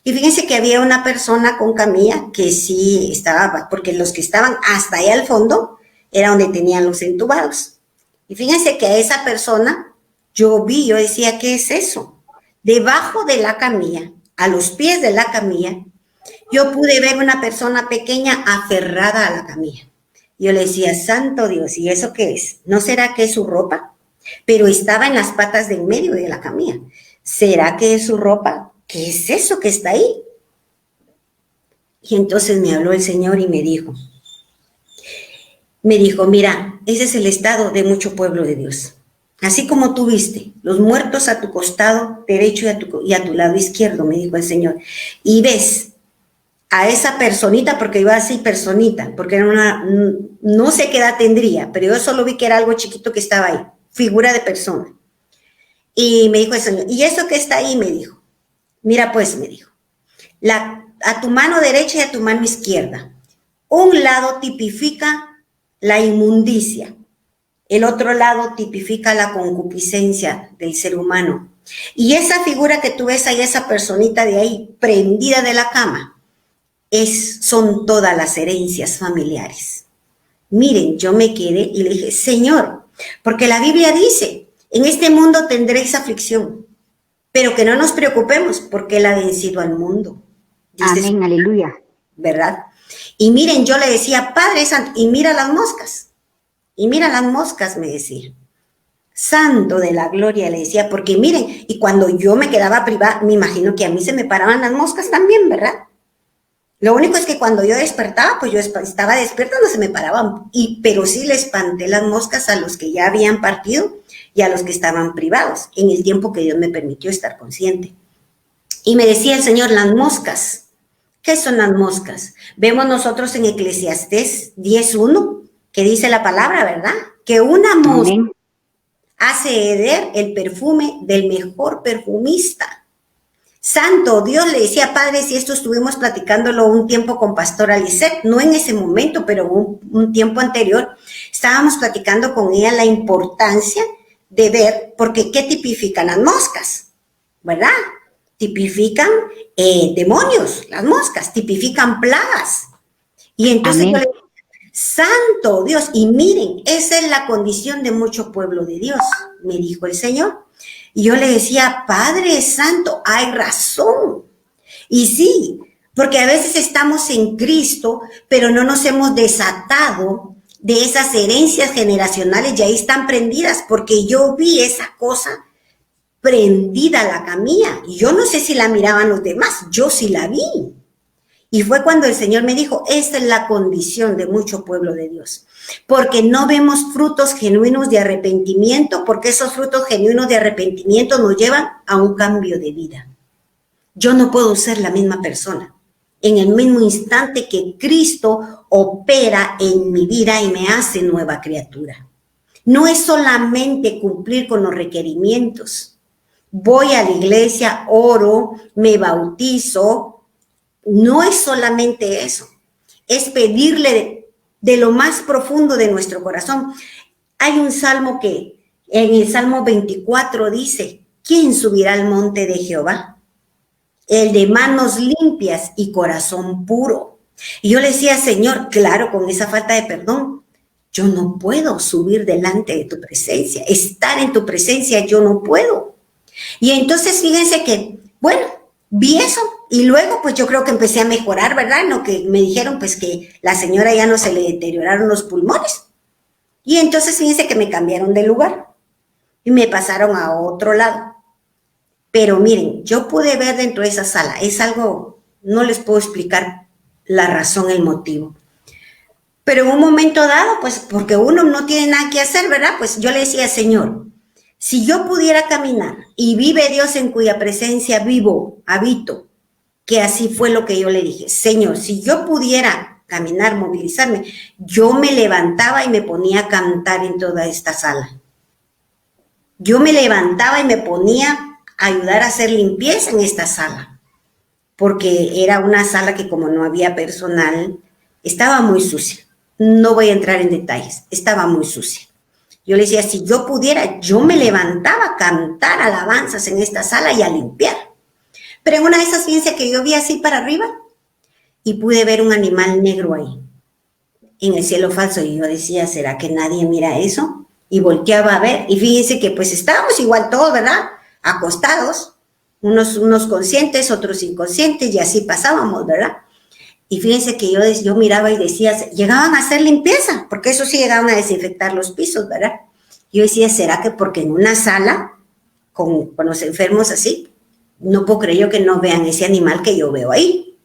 S3: Y fíjense que había una persona con camilla que sí estaba, porque los que estaban hasta allá al fondo era donde tenían los entubados. Y fíjense que a esa persona yo vi, yo decía, ¿qué es eso? Debajo de la camilla, a los pies de la camilla, yo pude ver una persona pequeña aferrada a la camilla. Yo le decía, santo Dios, ¿y eso qué es? ¿No será que es su ropa? Pero estaba en las patas del medio de la camilla. ¿Será que es su ropa? ¿Qué es eso que está ahí? Y entonces me habló el Señor y me dijo, mira, ese es el estado de mucho pueblo de Dios. Así como tú viste, los muertos a tu costado derecho y a tu lado izquierdo, me dijo el Señor. Y ves a esa personita, porque iba así personita, porque era no sé qué edad tendría, pero yo solo vi que era algo chiquito que estaba ahí, figura de persona. Y me dijo el Señor, ¿y eso que está ahí? Me dijo. Mira pues, me dijo, a tu mano derecha y a tu mano izquierda. Un lado tipifica la inmundicia, el otro lado tipifica la concupiscencia del ser humano. Y esa figura que tú ves ahí, esa personita de ahí, prendida de la cama, son todas las herencias familiares. Miren, yo me quedé y le dije, Señor, porque la Biblia dice, en este mundo tendréis aflicción, pero que no nos preocupemos porque Él ha vencido al mundo. Dice,
S2: amén, aleluya.
S3: ¿Verdad? Y miren, yo le decía, Padre Santo, y mira las moscas, me decía. Santo de la gloria, le decía, porque miren, y cuando yo me quedaba privada, me imagino que a mí se me paraban las moscas también, ¿verdad? Lo único es que cuando yo despertaba, pues yo estaba despierta, no se me paraban, pero sí le espanté las moscas a los que ya habían partido y a los que estaban privados, en el tiempo que Dios me permitió estar consciente. Y me decía el Señor, las moscas, ¿qué son las moscas? Vemos nosotros en Eclesiastés 10:1, que dice la palabra, ¿verdad? Que una mosca amén. Hace heder el perfume del mejor perfumista. Santo Dios, le decía, Padre, si esto estuvimos platicándolo un tiempo con Pastora Lisette, no en ese momento, pero un tiempo anterior, estábamos platicando con ella la importancia de ver, porque ¿qué tipifican las moscas? ¿Verdad? tipifican demonios, las moscas, tipifican plagas. Y entonces
S2: Amén.
S3: yo le digo, santo Dios, y miren, esa es la condición de mucho pueblo de Dios, me dijo el Señor. Y yo le decía, Padre Santo, hay razón. Y sí, porque a veces estamos en Cristo, pero no nos hemos desatado de esas herencias generacionales y ahí están prendidas, porque yo vi esa cosa prendida la camilla. Y yo no sé si la miraban los demás, yo sí la vi. Y fue cuando el Señor me dijo, esta es la condición de mucho pueblo de Dios, porque no vemos frutos genuinos de arrepentimiento, porque esos frutos genuinos de arrepentimiento nos llevan a un cambio de vida. Yo no puedo ser la misma persona en el mismo instante que Cristo opera en mi vida y me hace nueva criatura. No es solamente cumplir con los requerimientos. Voy a la iglesia, oro, me bautizo. No es solamente eso. Es pedirle de lo más profundo de nuestro corazón. Hay un salmo que en el Salmo 24 dice, ¿quién subirá al monte de Jehová? El de manos limpias y corazón puro. Y yo le decía, Señor, claro, con esa falta de perdón, yo no puedo subir delante de tu presencia, estar en tu presencia, yo no puedo. Y entonces fíjense que, bueno, vi eso y luego pues yo creo que empecé a mejorar, ¿verdad? En lo que me dijeron pues que la señora ya no se le deterioraron los pulmones. Y entonces fíjense que me cambiaron de lugar y me pasaron a otro lado. Pero miren, yo pude ver dentro de esa sala, es algo, no les puedo explicar la razón, el motivo. Pero en un momento dado, pues porque uno no tiene nada que hacer, ¿verdad? Pues yo le decía, Señor, si yo pudiera caminar y vive Dios en cuya presencia vivo, habito, que así fue lo que yo le dije, Señor, si yo pudiera caminar, movilizarme, yo me levantaba y me ponía a cantar en toda esta sala. Yo me levantaba y me ponía ayudar a hacer limpieza en esta sala, porque era una sala que como no había personal, estaba muy sucia. No voy a entrar en detalles, estaba muy sucia. Yo le decía, si yo pudiera, yo me levantaba a cantar alabanzas en esta sala y a limpiar. Pero en una de esas, fíjense que yo vi así para arriba y pude ver un animal negro ahí, en el cielo falso, y yo decía, ¿será que nadie mira eso? Y volteaba a ver, y fíjense que pues estábamos igual todos, ¿verdad? Acostados, unos conscientes, otros inconscientes, y así pasábamos, ¿verdad? Y fíjense que yo miraba y decía, llegaban a hacer limpieza, porque eso sí, llegaban a desinfectar los pisos, ¿verdad? Yo decía, ¿será que porque en una sala, con los enfermos así, no puedo creer yo que no vean ese animal que yo veo ahí,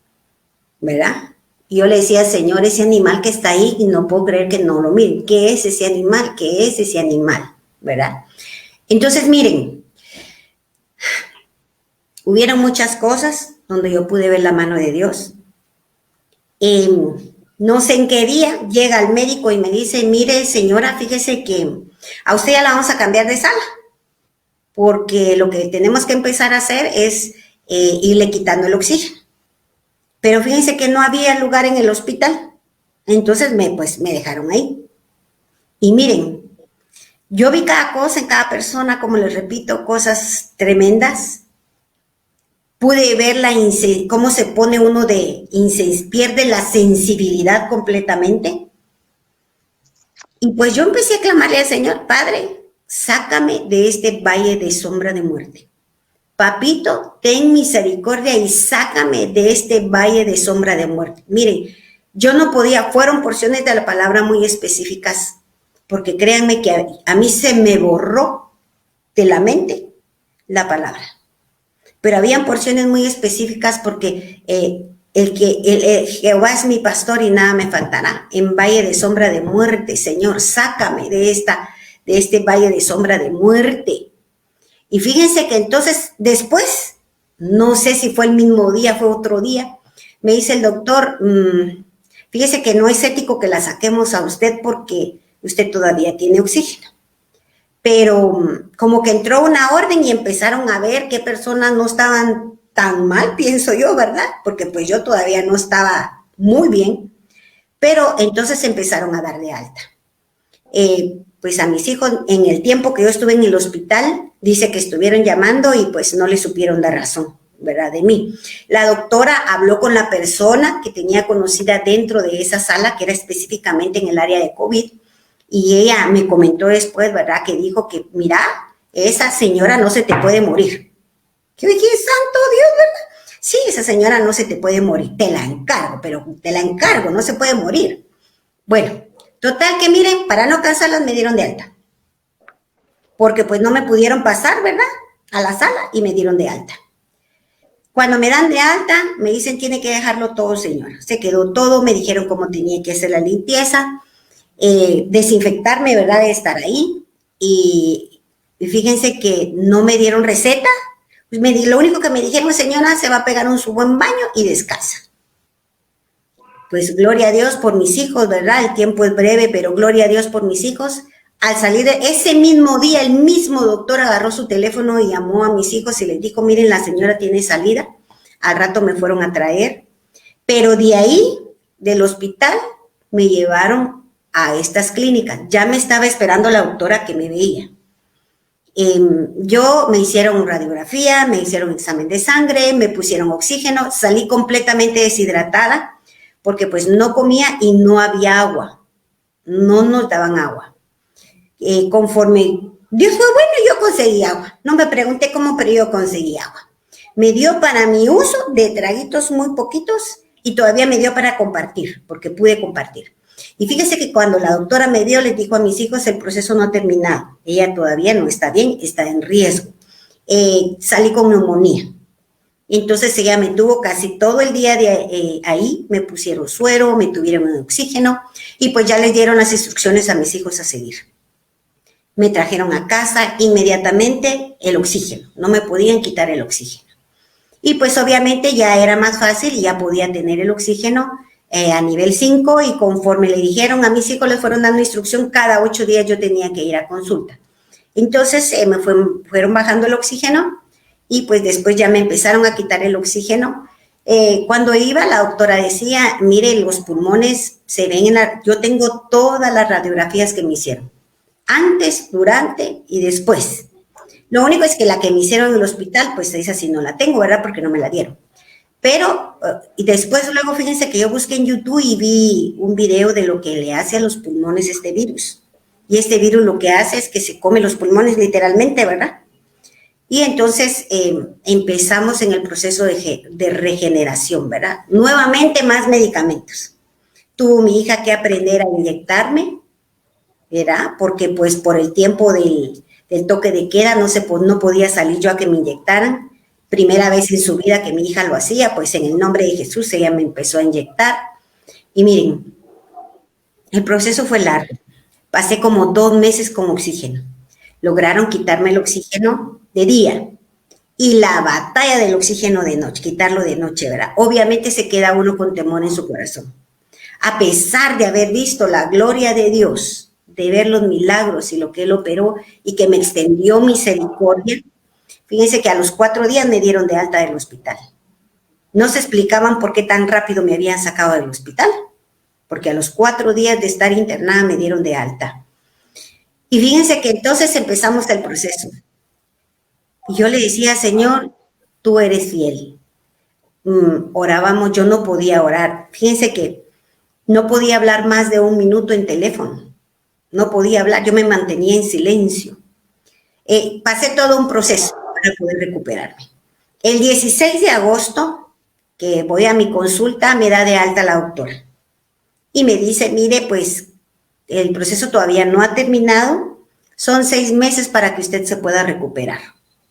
S3: ¿verdad? Y yo le decía, Señor, ese animal que está ahí, y no puedo creer que no lo miren. ¿Qué es ese animal? ¿Qué es ese animal? ¿Verdad? Entonces, miren, hubieron muchas cosas donde yo pude ver la mano de Dios. No sé en qué día llega el médico y me dice, mire, señora, fíjese que a usted ya la vamos a cambiar de sala, porque lo que tenemos que empezar a hacer es irle quitando el oxígeno. Pero fíjense que no había lugar en el hospital, entonces me dejaron ahí. Y miren, yo vi cada cosa en cada persona, como les repito, cosas tremendas. Pude ver cómo se pone uno pierde la sensibilidad completamente. Y pues yo empecé a clamarle al Señor, Padre, sácame de este valle de sombra de muerte. Papito, ten misericordia y sácame de este valle de sombra de muerte. Miren, yo no podía, fueron porciones de la palabra muy específicas, porque créanme que a mí se me borró de la mente la palabra. Pero habían porciones muy específicas porque Jehová es mi pastor y nada me faltará. En valle de sombra de muerte, Señor, sácame de este valle de sombra de muerte. Y fíjense que entonces después, no sé si fue el mismo día, fue otro día, me dice el doctor, fíjese que no es ético que la saquemos a usted porque usted todavía tiene oxígeno. Pero como que entró una orden y empezaron a ver qué personas no estaban tan mal, pienso yo, ¿verdad? Porque pues yo todavía no estaba muy bien, pero entonces empezaron a dar de alta. Pues a mis hijos, en el tiempo que yo estuve en el hospital, dice que estuvieron llamando y pues no le supieron dar razón, ¿verdad? De mí. La doctora habló con la persona que tenía conocida dentro de esa sala, que era específicamente en el área de COVID, y ella me comentó después, ¿verdad? Que dijo que, mira, esa señora no se te puede morir. Yo dije, santo Dios, ¿verdad? Sí, esa señora no se te puede morir, te la encargo, pero te la encargo, no se puede morir. Bueno, total que miren, para no cansarlas me dieron de alta. Porque pues no me pudieron pasar, ¿verdad? A la sala y me dieron de alta. Cuando me dan de alta, me dicen, tiene que dejarlo todo, señora. Se quedó todo, me dijeron cómo tenía que hacer la limpieza, desinfectarme, ¿verdad? De estar ahí. Y fíjense que no me dieron receta. Pues lo único que me dijeron, señora, se va a pegar su buen baño y descansa. Pues gloria a Dios por mis hijos, ¿verdad? El tiempo es breve, pero gloria a Dios por mis hijos. Al salir de ese mismo día, el mismo doctor agarró su teléfono y llamó a mis hijos y les dijo, miren, la señora tiene salida. Al rato me fueron a traer. Pero de ahí, del hospital, me llevaron a estas clínicas. Ya me estaba esperando la doctora que me veía. Me hicieron radiografía, me hicieron examen de sangre, me pusieron oxígeno, salí completamente deshidratada porque pues no comía y no había agua, no nos daban agua. Conforme Dios fue bueno, yo conseguí agua, no me pregunté cómo, pero yo conseguí agua. Me dio para mi uso de traguitos muy poquitos y todavía me dio para compartir, porque pude compartir. Y fíjese que cuando la doctora me dio, les dijo a mis hijos, el proceso no ha terminado. Ella todavía no está bien, está en riesgo. Salí con neumonía. Entonces ella me tuvo casi todo el día de ahí, me pusieron suero, me tuvieron oxígeno y pues ya les dieron las instrucciones a mis hijos a seguir. Me trajeron a casa inmediatamente el oxígeno, no me podían quitar el oxígeno. Y pues obviamente ya era más fácil y ya podía tener el oxígeno a nivel 5 y conforme le dijeron a mis hijos, les fueron dando instrucción, cada 8 días yo tenía que ir a consulta. Entonces me fueron bajando el oxígeno y pues después ya me empezaron a quitar el oxígeno. Cuando iba, la doctora decía, mire, los pulmones se ven yo tengo todas las radiografías que me hicieron, antes, durante y después. Lo único es que la que me hicieron en el hospital, pues esa sí no la tengo, ¿verdad? Porque no me la dieron. Pero, y después luego fíjense que yo busqué en YouTube y vi un video de lo que le hace a los pulmones este virus. Y este virus lo que hace es que se come los pulmones literalmente, ¿verdad? Y entonces empezamos en el proceso de regeneración, ¿verdad? Nuevamente más medicamentos. Tuvo mi hija que aprender a inyectarme, ¿verdad? Porque pues por el tiempo del toque de queda no podía salir yo a que me inyectaran. Primera vez en su vida que mi hija lo hacía, pues en el nombre de Jesús ella me empezó a inyectar. Y miren, el proceso fue largo. Pasé como 2 meses con oxígeno. Lograron quitarme el oxígeno de día y la batalla del oxígeno de noche, quitarlo de noche, ¿verdad? Obviamente se queda uno con temor en su corazón. A pesar de haber visto la gloria de Dios, de ver los milagros y lo que Él operó y que me extendió misericordia, fíjense que a los 4 días me dieron de alta del hospital. No se explicaban por qué tan rápido me habían sacado del hospital, porque a los 4 días de estar internada me dieron de alta. Y fíjense que entonces empezamos el proceso. Y yo le decía, Señor, tú eres fiel. Orábamos, yo no podía orar. Fíjense que no podía hablar más de 1 minuto en teléfono. No podía hablar, yo me mantenía en silencio. Pasé todo un proceso para poder recuperarme. El 16 de agosto, que voy a mi consulta, me da de alta la doctora. Y me dice, mire, pues el proceso todavía no ha terminado, son 6 meses para que usted se pueda recuperar,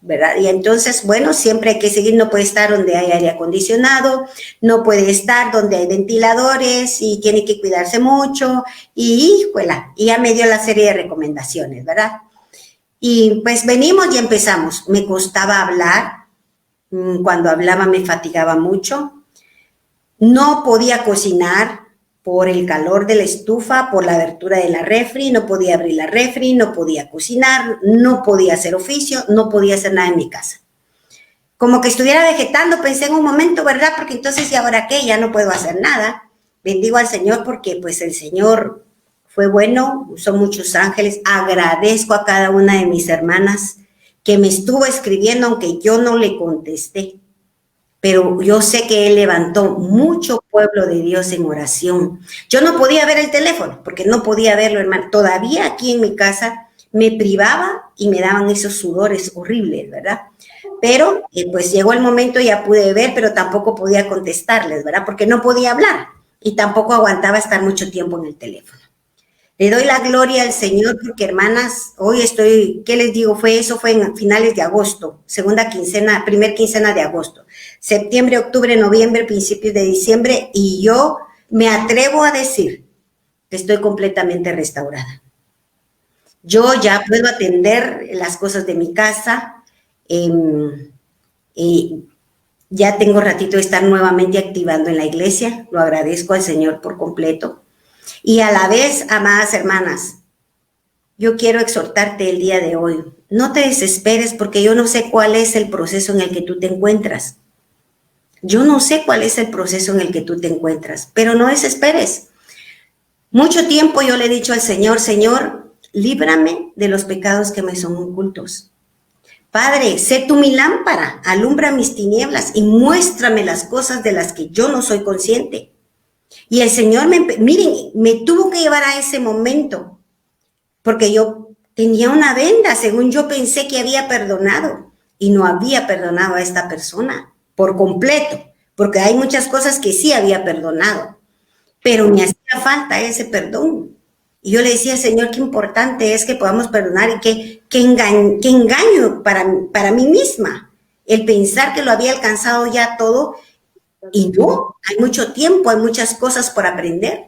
S3: ¿verdad? Y entonces, bueno, siempre hay que seguir, no puede estar donde hay aire acondicionado, no puede estar donde hay ventiladores y tiene que cuidarse mucho y, híjola, y ya me dio la serie de recomendaciones, ¿verdad? Y pues venimos y empezamos. Me costaba hablar, cuando hablaba me fatigaba mucho, no podía cocinar por el calor de la estufa, por la abertura de la refri, no podía abrir la refri, no podía cocinar, no podía hacer oficio, no podía hacer nada en mi casa. Como que estuviera vegetando, pensé en un momento, ¿verdad? Porque entonces, ¿y ahora qué? Ya no puedo hacer nada. Bendigo al Señor porque pues el Señor fue bueno, usó muchos ángeles. Agradezco a cada una de mis hermanas que me estuvo escribiendo, aunque yo no le contesté. pero yo sé que Él levantó mucho pueblo de Dios en oración. Yo no podía ver el teléfono, porque no podía verlo, hermano. Todavía aquí en mi casa me privaba y me daban esos sudores horribles, ¿verdad? Pero pues llegó el momento, ya pude ver, pero tampoco podía contestarles, ¿verdad? Porque no podía hablar y tampoco aguantaba estar mucho tiempo en el teléfono. Le doy la gloria al Señor porque, hermanas, hoy estoy, ¿qué les digo? Fue en finales de agosto, primer quincena de agosto. Septiembre, octubre, noviembre, principios de diciembre, y yo me atrevo a decir que estoy completamente restaurada. Yo ya puedo atender las cosas de mi casa, ya tengo ratito de estar nuevamente activando en la iglesia, lo agradezco al Señor por completo. Y a la vez, amadas hermanas, yo quiero exhortarte el día de hoy. No te desesperes porque yo no sé cuál es el proceso en el que tú te encuentras. Yo no sé cuál es el proceso en el que tú te encuentras, pero no desesperes. Mucho tiempo yo le he dicho al Señor, Señor, líbrame de los pecados que me son ocultos. Padre, sé tú mi lámpara, alumbra mis tinieblas y muéstrame las cosas de las que yo no soy consciente. Y el Señor, me tuvo que llevar a ese momento, porque yo tenía una venda, según yo pensé que había perdonado, y no había perdonado a esta persona por completo, porque hay muchas cosas que sí había perdonado, pero me hacía falta ese perdón. Y yo le decía, Señor, qué importante es que podamos perdonar y qué engaño para mí misma, el pensar que lo había alcanzado ya todo. Y no, hay mucho tiempo, hay muchas cosas por aprender.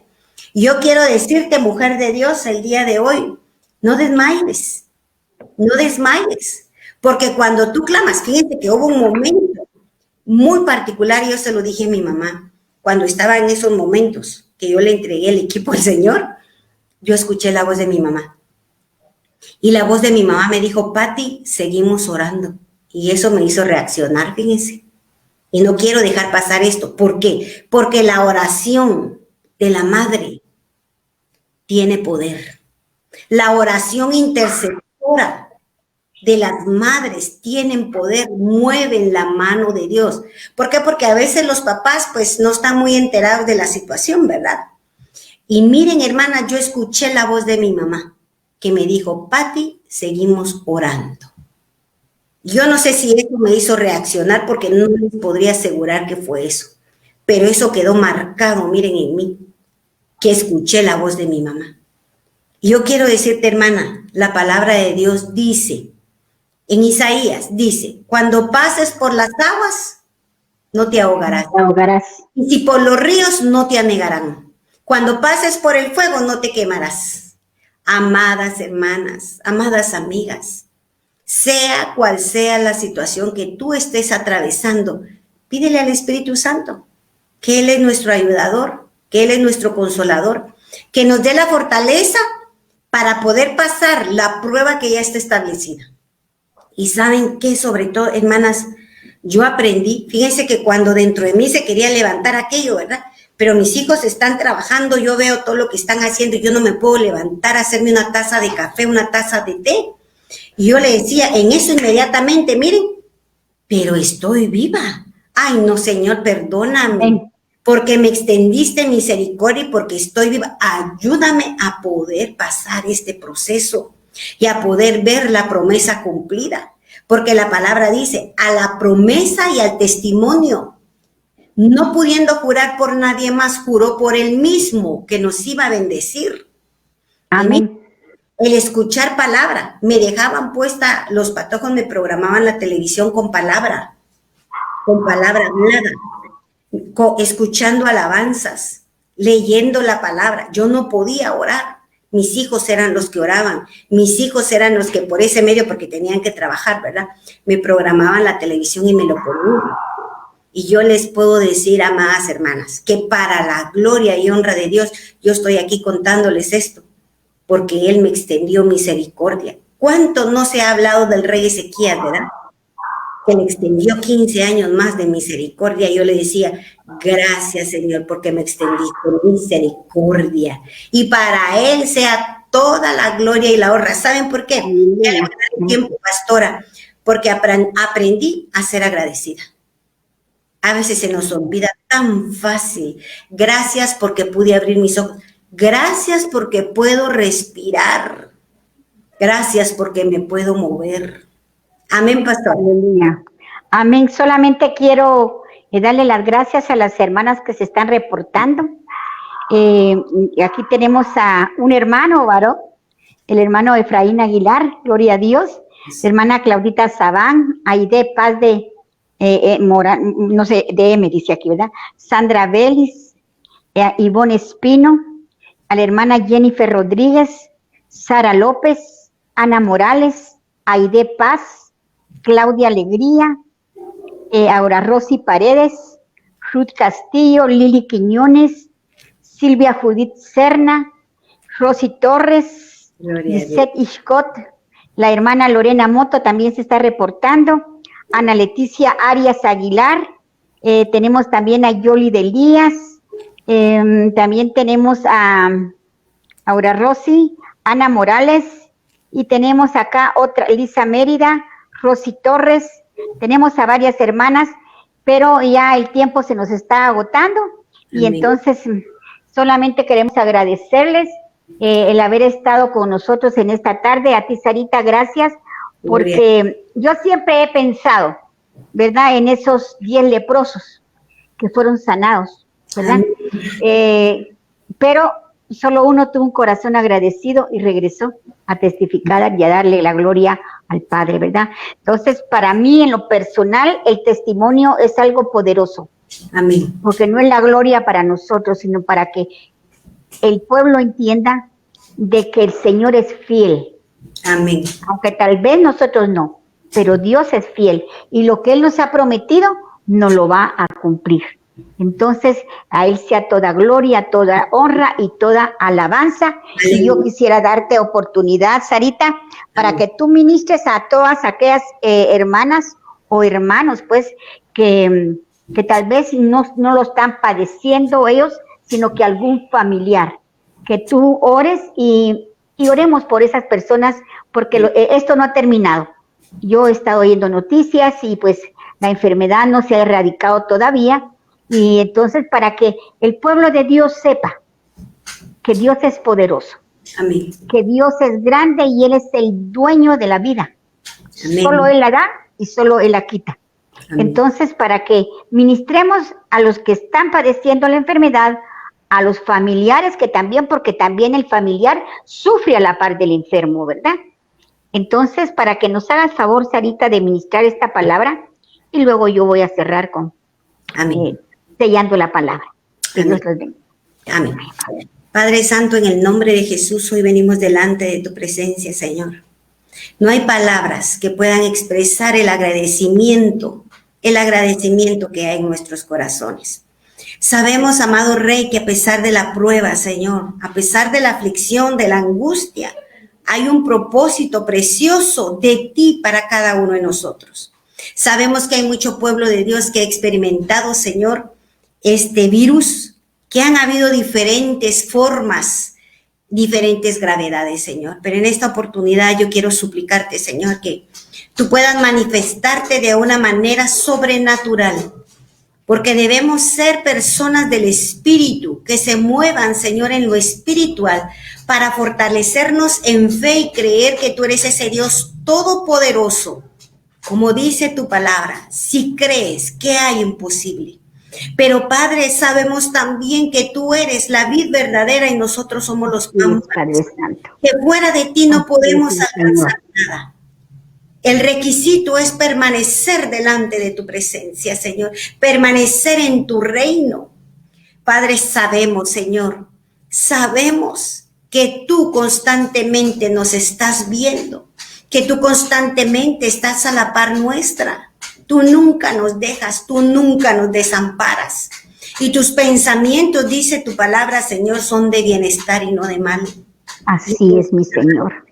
S3: Y yo quiero decirte, mujer de Dios, el día de hoy, no desmayes, porque cuando tú clamas, fíjense que hubo un momento muy particular, yo se lo dije a mi mamá, cuando estaba en esos momentos que yo le entregué el equipo al Señor, yo escuché la voz de mi mamá. Y la voz de mi mamá me dijo, Pati, seguimos orando. Y eso me hizo reaccionar, fíjense. Y no quiero dejar pasar esto. ¿Por qué? Porque la oración de la madre tiene poder. La oración intercesora de las madres tienen poder, mueven la mano de Dios. ¿Por qué? Porque a veces los papás pues no están muy enterados de la situación, ¿verdad? Y miren, hermana, yo escuché la voz de mi mamá que me dijo, Pati, seguimos orando. Yo no sé si eso me hizo reaccionar porque no les podría asegurar que fue eso, pero eso quedó marcado, miren, en mí, que escuché la voz de mi mamá. Y yo quiero decirte, hermana, la palabra de Dios dice, en Isaías dice, cuando pases por las aguas, no te ahogarás. Y si por los ríos, no te anegarán. Cuando pases por el fuego, no te quemarás. Amadas hermanas, amadas amigas, sea cual sea la situación que tú estés atravesando, pídele al Espíritu Santo, que Él es nuestro ayudador, que Él es nuestro consolador, que nos dé la fortaleza para poder pasar la prueba que ya está establecida. Y saben que sobre todo, hermanas, yo aprendí, fíjense que cuando dentro de mí se quería levantar aquello, ¿verdad? Pero mis hijos están trabajando, yo veo todo lo que están haciendo y yo no me puedo levantar a hacerme una taza de café, una taza de té. Y yo le decía, en eso inmediatamente, miren, pero estoy viva. Ay, no, Señor, perdóname, porque me extendiste misericordia y porque estoy viva. Ayúdame a poder pasar este proceso y a poder ver la promesa cumplida. Porque la palabra dice, a la promesa y al testimonio, no pudiendo jurar por nadie más, juró por él mismo que nos iba a bendecir.
S2: Amén.
S3: El escuchar palabra, me dejaban puesta, los patojos me programaban la televisión con palabra hablada, escuchando alabanzas, leyendo la palabra. Yo no podía orar, mis hijos eran los que oraban, mis hijos eran los que por ese medio, porque tenían que trabajar, ¿verdad? Me programaban la televisión y me lo ponían. Y yo les puedo decir, amadas hermanas, que para la gloria y honra de Dios, yo estoy aquí contándoles esto, porque Él me extendió misericordia. ¿Cuánto no se ha hablado del rey Ezequías, verdad? Que le extendió 15 años más de misericordia. Yo le decía, gracias, Señor, porque me extendiste misericordia. Y para Él sea toda la gloria y la honra. ¿Saben por qué? Ya le voy a dar el tiempo, pastora, porque aprendí a ser agradecida. A veces se nos olvida tan fácil. Gracias porque pude abrir mis ojos. Gracias porque puedo respirar. Gracias porque me puedo mover. Amén, pastor.
S2: Aleluya. Amén. Solamente quiero darle las gracias a las hermanas que se están reportando. Aquí tenemos a un hermano varón, el hermano Efraín Aguilar, gloria a Dios. La hermana Claudita Sabán, Aide Paz de no sé, DM dice aquí, ¿verdad? Sandra Vélez, Ivonne Espino, a la hermana Jennifer Rodríguez, Sara López, Ana Morales, Aide Paz, Claudia Alegría, Aura Rosy Paredes, Ruth Castillo, Lili Quiñones, Silvia Judith Serna, Rosy Torres, Lisette Ishcot, la hermana Lorena Moto también se está reportando, Ana Leticia Arias Aguilar, tenemos también a Yoli Delías, también tenemos a Aura Rosy, Ana Morales, y tenemos acá otra, Elisa Mérida, Rosy Torres, tenemos a varias hermanas, pero ya el tiempo se nos está agotando, y entonces solamente queremos agradecerles el haber estado con nosotros en esta tarde. A ti, Sarita, gracias, porque yo siempre he pensado, ¿verdad?, en esos 10 leprosos que fueron sanados, ¿verdad? Pero solo uno tuvo un corazón agradecido y regresó a testificar y a darle la gloria al Padre, ¿verdad? Entonces, para mí, en lo personal, el testimonio es algo poderoso.
S3: Amén.
S2: Porque no es la gloria para nosotros, sino para que el pueblo entienda de que el Señor es fiel.
S3: Amén.
S2: Aunque tal vez nosotros no, pero Dios es fiel y lo que Él nos ha prometido nos lo va a cumplir. Entonces, a Él sea toda gloria, toda honra y toda alabanza. Y yo quisiera darte oportunidad, Sarita, para que tú ministres a todas aquellas hermanas o hermanos, pues, que tal vez no lo están padeciendo ellos, sino que algún familiar, que tú ores y oremos por esas personas, porque esto no ha terminado. Yo he estado oyendo noticias y pues la enfermedad no se ha erradicado todavía, y entonces para que el pueblo de Dios sepa que Dios es poderoso.
S3: Amén.
S2: Que Dios es grande y Él es el dueño de la vida. Amén. Solo Él la da y solo Él la quita. Amén. Entonces, para que ministremos a los que están padeciendo la enfermedad, a los familiares que también, porque también el familiar sufre a la par del enfermo, ¿verdad? Entonces, para que nos hagas favor, Sarita, de ministrar esta palabra, y luego yo voy a cerrar con sellando la palabra. Que Dios los bendiga.
S3: Amén. Padre Santo, en el nombre de Jesús, hoy venimos delante de tu presencia, Señor. No hay palabras que puedan expresar el agradecimiento que hay en nuestros corazones. Sabemos, amado Rey, que a pesar de la prueba, Señor, a pesar de la aflicción, de la angustia, hay un propósito precioso de ti para cada uno de nosotros. Sabemos que hay mucho pueblo de Dios que ha experimentado, Señor, este virus, que han habido diferentes formas, diferentes gravedades, Señor. Pero en esta oportunidad yo quiero suplicarte, Señor, que tú puedas manifestarte de una manera sobrenatural, porque debemos ser personas del Espíritu, que se muevan, Señor, en lo espiritual, para fortalecernos en fe y creer que tú eres ese Dios todopoderoso. Como dice tu palabra, si crees, ¿qué hay imposible? Pero, Padre, sabemos también que tú eres la vid verdadera y nosotros somos los pámpanos, que fuera de ti no podemos alcanzar nada. El requisito es permanecer delante de tu presencia, Señor, permanecer en tu reino. Padre, sabemos, Señor, sabemos que tú constantemente nos estás viendo, que tú constantemente estás a la par nuestra. Tú nunca nos dejas, tú nunca nos desamparas. Y tus pensamientos, dice tu palabra, Señor, son de bienestar y no de mal.
S2: Así es, mi Señor.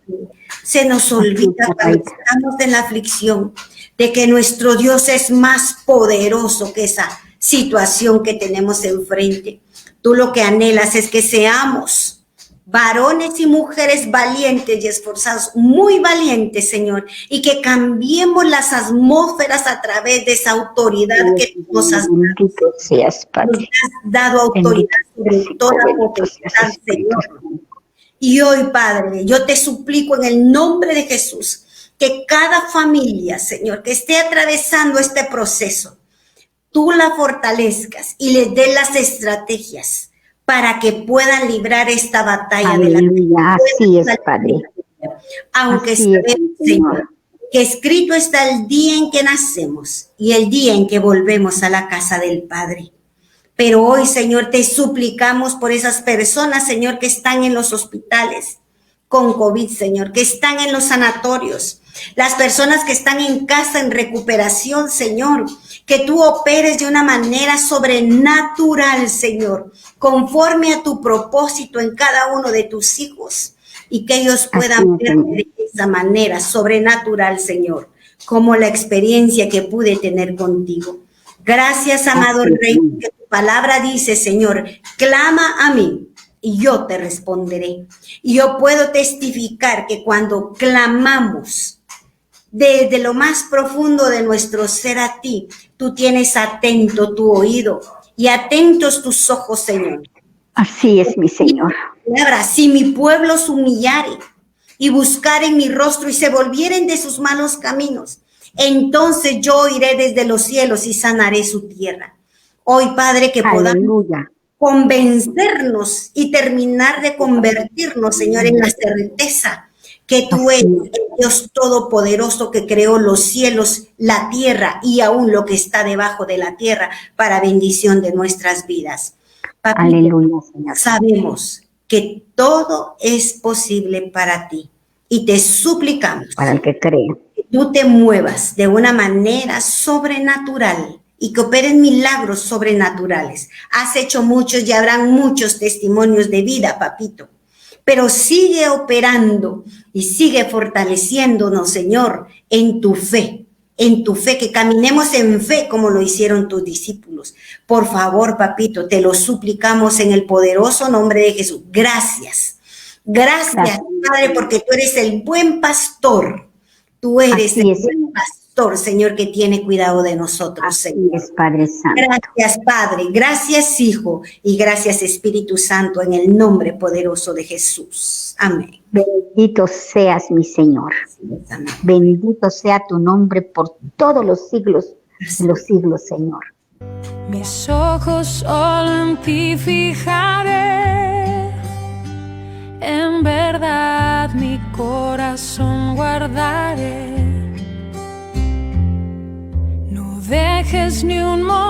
S3: Se nos olvida cuando estamos en la aflicción de que nuestro Dios es más poderoso que esa situación que tenemos enfrente. Tú lo que anhelas es que seamos varones y mujeres valientes y esforzados, muy valientes, Señor, y que cambiemos las atmósferas a través de esa autoridad que tú nos has dado.
S2: Bendito seas,
S3: Nos
S2: Padre.
S3: has dado autoridad sobre toda
S2: Bendito seas,
S3: potestad,
S2: Espíritu
S3: Señor.
S2: Santo.
S3: Y hoy, Padre, yo te suplico en el nombre de Jesús que cada familia, Señor, que esté atravesando este proceso, tú la fortalezcas y les des las estrategias para que puedan librar esta batalla de la
S2: Aleluya, así es, Padre.
S3: aunque
S2: Así es,
S3: sabemos,
S2: Señor.
S3: Señor, que escrito está el día en que nacemos y el día en que volvemos a la casa del Padre. Pero hoy, Señor, te suplicamos por esas personas, Señor, que están en los hospitales con COVID, Señor, que están en los sanatorios, las personas que están en casa en recuperación, Señor, que tú operes de una manera sobrenatural, Señor, conforme a tu propósito en cada uno de tus hijos y que ellos puedan ver de esa manera sobrenatural, Señor, como la experiencia que pude tener contigo. Gracias, amado Rey, que tu palabra dice, Señor, clama a mí y yo te responderé. Y yo puedo testificar que cuando clamamos desde lo más profundo de nuestro ser a ti, tú tienes atento tu oído y atentos tus ojos, Señor.
S2: Así es, mi Señor.
S3: Palabra, si mi pueblo se humillare y buscaren mi rostro y se volvieren de sus malos caminos, entonces yo iré desde los cielos y sanaré su tierra. Hoy, Padre, que podamos
S2: Aleluya.
S3: convencernos y terminar de convertirnos, Señor, en la certeza que tú eres el Dios todopoderoso que creó los cielos, la tierra y aún lo que está debajo de la tierra para bendición de nuestras vidas. Papito,
S2: Aleluya, Señor.
S3: sabemos que todo es posible para ti y te suplicamos
S2: Para el que cree.
S3: que tú te muevas de una manera sobrenatural y que operen milagros sobrenaturales. Has hecho muchos y habrán muchos testimonios de vida, papito, pero sigue operando y sigue fortaleciéndonos, Señor, en tu fe, que caminemos en fe como lo hicieron tus discípulos. Por favor, papito, te lo suplicamos en el poderoso nombre de Jesús. Gracias. Gracias, Padre, porque tú eres el buen pastor. Tú eres
S2: Así
S3: el
S2: es,
S3: buen
S2: Señor.
S3: pastor, Señor, que tiene cuidado de nosotros,
S2: Así
S3: Señor.
S2: es, Padre Santo.
S3: Gracias, Padre. Gracias, Hijo. Y gracias, Espíritu Santo, en el nombre poderoso de Jesús. Amén.
S2: Bendito seas, mi Señor.
S3: Amén.
S2: Bendito sea tu nombre por todos los siglos de los siglos, Señor.
S1: Mis ojos solo en ti fijaré, en verdad mi corazón guardaré. No dejes ni un momento